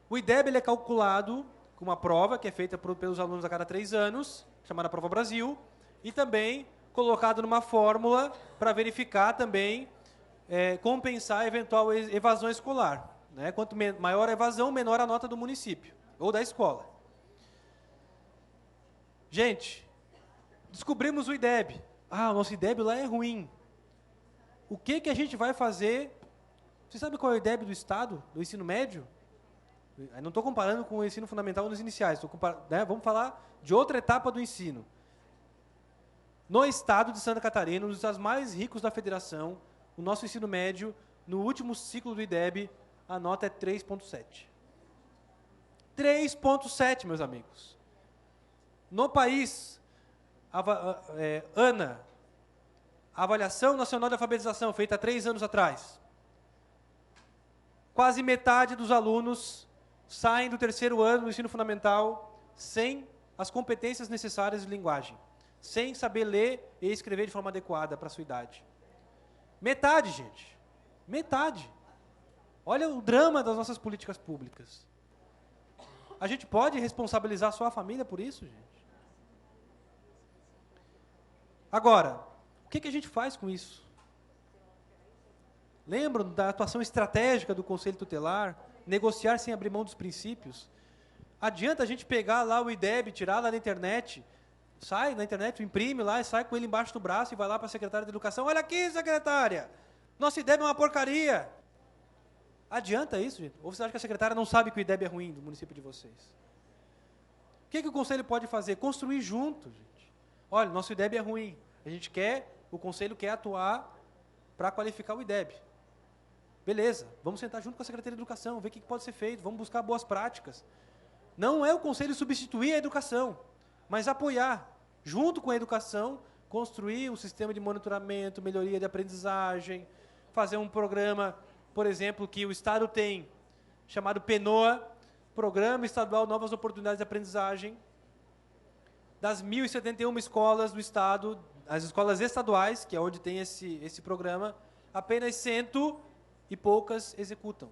O IDEB ele é calculado com uma prova que é feita pelos alunos a cada 3 anos, chamada Prova Brasil, e também colocado numa fórmula para verificar também, compensar a eventual evasão escolar. Né? Quanto maior a evasão, menor a nota do município, ou da escola. Gente, descobrimos o IDEB. Ah, o nosso IDEB lá é ruim. O que a gente vai fazer? Você sabe qual é o IDEB do Estado, do ensino médio? Eu não estou comparando com o ensino fundamental nos iniciais, vamos falar de outra etapa do ensino. No estado de Santa Catarina, um dos estados mais ricos da federação, o nosso ensino médio, no último ciclo do IDEB, a nota é 3,7. 3,7, meus amigos. No país, ANA, Avaliação Nacional de Alfabetização, feita há 3 anos atrás. Quase metade dos alunos saem do 3º ano do ensino fundamental sem as competências necessárias de linguagem, sem saber ler e escrever de forma adequada para a sua idade. Metade, gente. Metade. Olha o drama das nossas políticas públicas. A gente pode responsabilizar só a família por isso, gente? Agora, o que a gente faz com isso? Lembram da atuação estratégica do Conselho Tutelar? Negociar sem abrir mão dos princípios? Adianta a gente pegar lá o IDEB, tirar lá na internet, sai na internet, imprime lá e sai com ele embaixo do braço e vai lá para a secretária de Educação. Olha aqui, secretária, nosso IDEB é uma porcaria. Adianta isso, gente? Ou você acha que a secretária não sabe que o IDEB é ruim do município de vocês? O que o Conselho pode fazer? Construir junto, gente. Olha, nosso IDEB é ruim. A gente quer o conselho quer atuar para qualificar o IDEB. Beleza, vamos sentar junto com a Secretaria de Educação, ver o que pode ser feito, vamos buscar boas práticas. Não é o conselho substituir a educação, mas apoiar, junto com a educação, construir um sistema de monitoramento, melhoria de aprendizagem, fazer um programa, por exemplo, que o Estado tem, chamado PENOA, Programa Estadual Novas Oportunidades de Aprendizagem, das 1.071 escolas do Estado, as escolas estaduais, que é onde tem esse programa, apenas 100 e poucas executam.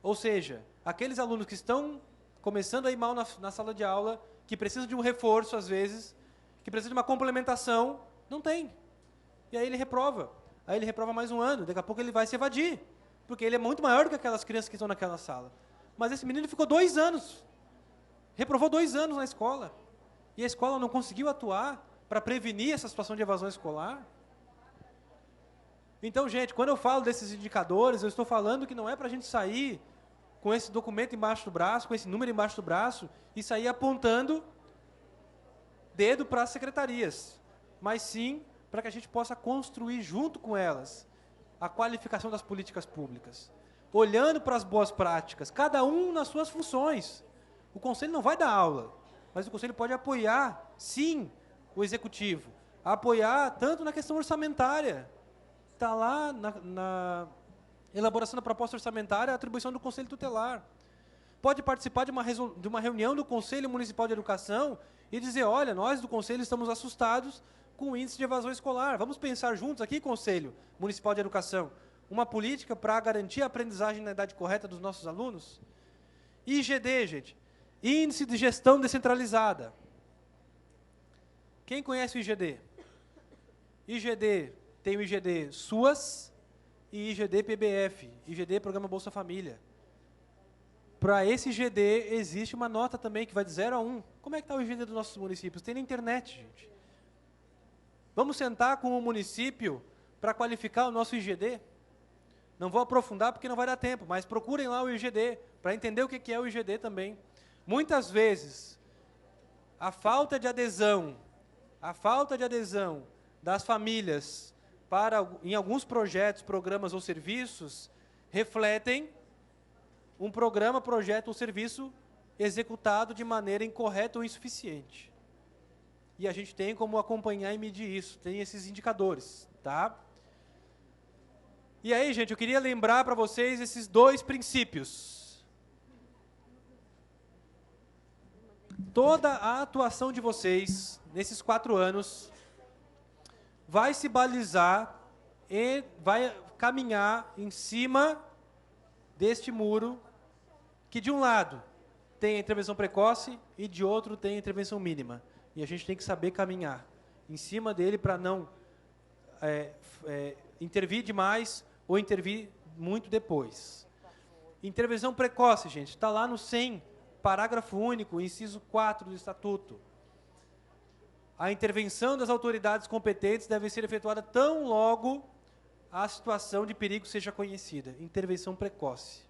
Ou seja, aqueles alunos que estão começando a ir mal na sala de aula, que precisam de um reforço, às vezes, que precisam de uma complementação, não tem. E aí ele reprova. Aí ele reprova mais um ano, daqui a pouco ele vai se evadir, porque ele é muito maior do que aquelas crianças que estão naquela sala. Mas esse menino ficou 2 anos, reprovou 2 anos na escola, e a escola não conseguiu atuar para prevenir essa situação de evasão escolar. Então, gente, quando eu falo desses indicadores, eu estou falando que não é para a gente sair com esse documento embaixo do braço, com esse número embaixo do braço, e sair apontando dedo para as secretarias, mas sim para que a gente possa construir junto com elas a qualificação das políticas públicas, olhando para as boas práticas, cada um nas suas funções. O Conselho não vai dar aula, mas o Conselho pode apoiar, sim, o Executivo, apoiar tanto na questão orçamentária, está lá na elaboração da proposta orçamentária, a atribuição do Conselho Tutelar. Pode participar de uma reunião do Conselho Municipal de Educação e dizer, olha, nós do Conselho estamos assustados com o índice de evasão escolar. Vamos pensar juntos aqui, Conselho Municipal de Educação, uma política para garantir a aprendizagem na idade correta dos nossos alunos? IGD, gente, Índice de Gestão Descentralizada. Quem conhece o IGD? IGD, tem o IGD SUAS e IGD PBF, IGD Programa Bolsa Família. Para esse IGD existe uma nota também que vai de 0 a 1. Como é que está o IGD dos nossos municípios? Tem na internet, gente. Vamos sentar com o município para qualificar o nosso IGD? Não vou aprofundar porque não vai dar tempo, mas procurem lá o IGD, para entender o que é o IGD também. Muitas vezes, a falta de adesão das famílias em alguns projetos, programas ou serviços, refletem um programa, projeto ou serviço executado de maneira incorreta ou insuficiente. E a gente tem como acompanhar e medir isso, tem esses indicadores, tá? E aí, gente, eu queria lembrar para vocês esses 2 princípios. Toda a atuação de vocês, nesses 4 anos, vai se balizar e vai caminhar em cima deste muro, que de um lado tem a intervenção precoce e de outro tem a intervenção mínima. E a gente tem que saber caminhar em cima dele para não intervir demais ou intervir muito depois. Intervenção precoce, gente, está lá no 100, parágrafo único, inciso 4 do Estatuto. A intervenção das autoridades competentes deve ser efetuada tão logo a situação de perigo seja conhecida. Intervenção precoce.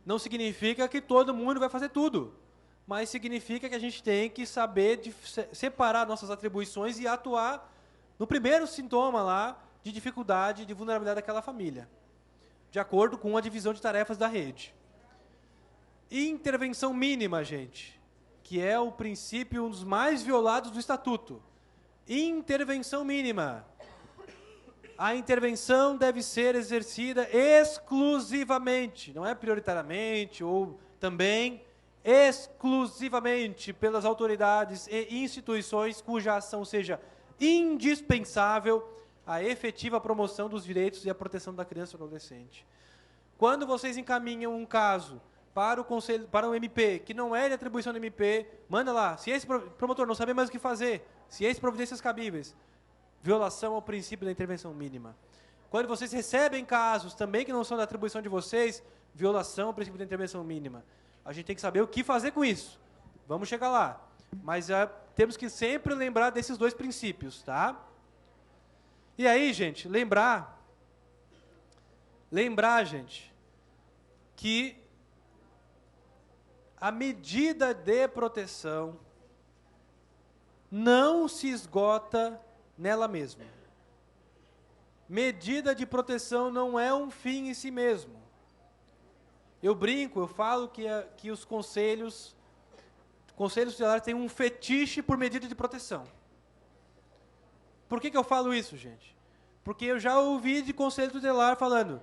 Não significa que todo mundo vai fazer tudo, mas significa que a gente tem que saber separar nossas atribuições e atuar no primeiro sintoma lá de dificuldade, de vulnerabilidade daquela família, de acordo com a divisão de tarefas da rede. Intervenção mínima, gente, que é o princípio um dos mais violados do Estatuto. Intervenção mínima. A intervenção deve ser exercida exclusivamente, não é prioritariamente ou também exclusivamente pelas autoridades e instituições cuja ação seja indispensável à efetiva promoção dos direitos e à proteção da criança e do adolescente. Quando vocês encaminham um caso para o conselho, para o MP, que não é de atribuição do MP, manda lá. Se esse promotor não sabe mais o que fazer, se esse providências cabíveis, violação ao princípio da intervenção mínima. Quando vocês recebem casos também que não são da atribuição de vocês, violação ao princípio da intervenção mínima. A gente tem que saber o que fazer com isso. Vamos chegar lá. Mas temos que sempre lembrar desses 2 princípios, tá? E aí, gente, lembrar, gente, que a medida de proteção não se esgota nela mesma. Medida de proteção não é um fim em si mesmo. Eu brinco, eu falo que os conselhos tutelares têm um fetiche por medida de proteção. Por que eu falo isso, gente? Porque eu já ouvi de conselho tutelar falando: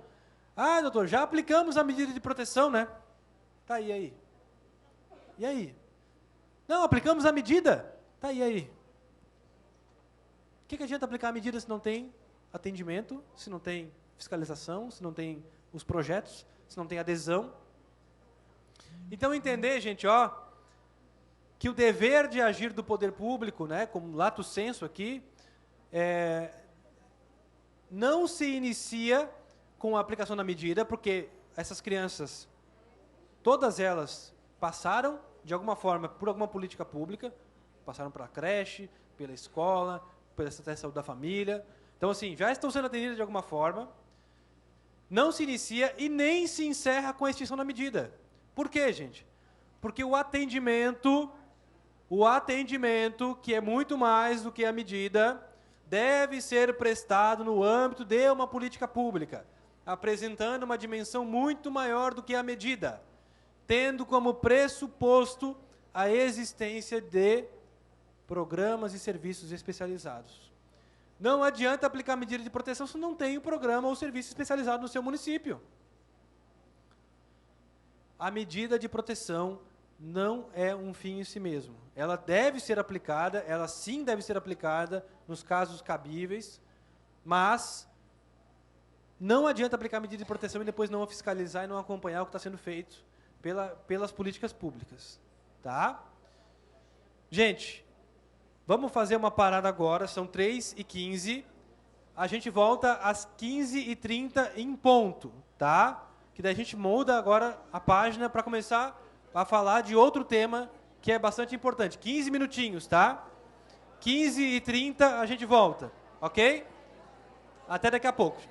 ah, doutor, já aplicamos a medida de proteção, né? Tá, e aí? E aí? Não, aplicamos a medida. Tá, e aí? O que adianta aplicar a medida se não tem atendimento, se não tem fiscalização, se não tem os projetos, se não tem adesão? Então, entender, gente, ó, que o dever de agir do poder público, né, como lato sensu aqui, não se inicia com a aplicação da medida, porque essas crianças, todas elas passaram, de alguma forma, por alguma política pública, passaram pela creche, pela escola, pela Secretaria de Saúde da Família. Então, assim, já estão sendo atendidas de alguma forma. Não se inicia e nem se encerra com a extinção da medida. Por quê, gente? Porque o atendimento, que é muito mais do que a medida, deve ser prestado no âmbito de uma política pública, apresentando uma dimensão muito maior do que a medida, tendo como pressuposto a existência de programas e serviços especializados. Não adianta aplicar medida de proteção se não tem um programa ou serviço especializado no seu município. A medida de proteção não é um fim em si mesmo. Ela deve ser aplicada, ela sim deve ser aplicada nos casos cabíveis, mas não adianta aplicar medida de proteção e depois não fiscalizar e não acompanhar o que está sendo feito pelas políticas públicas. Tá? Gente, vamos fazer uma parada agora, são 3h15. A gente volta às 15h30 em ponto, tá? Que daí a gente muda agora a página para começar a falar de outro tema que é bastante importante. 15 minutinhos, tá? 15h30 a gente volta, ok? Até daqui a pouco.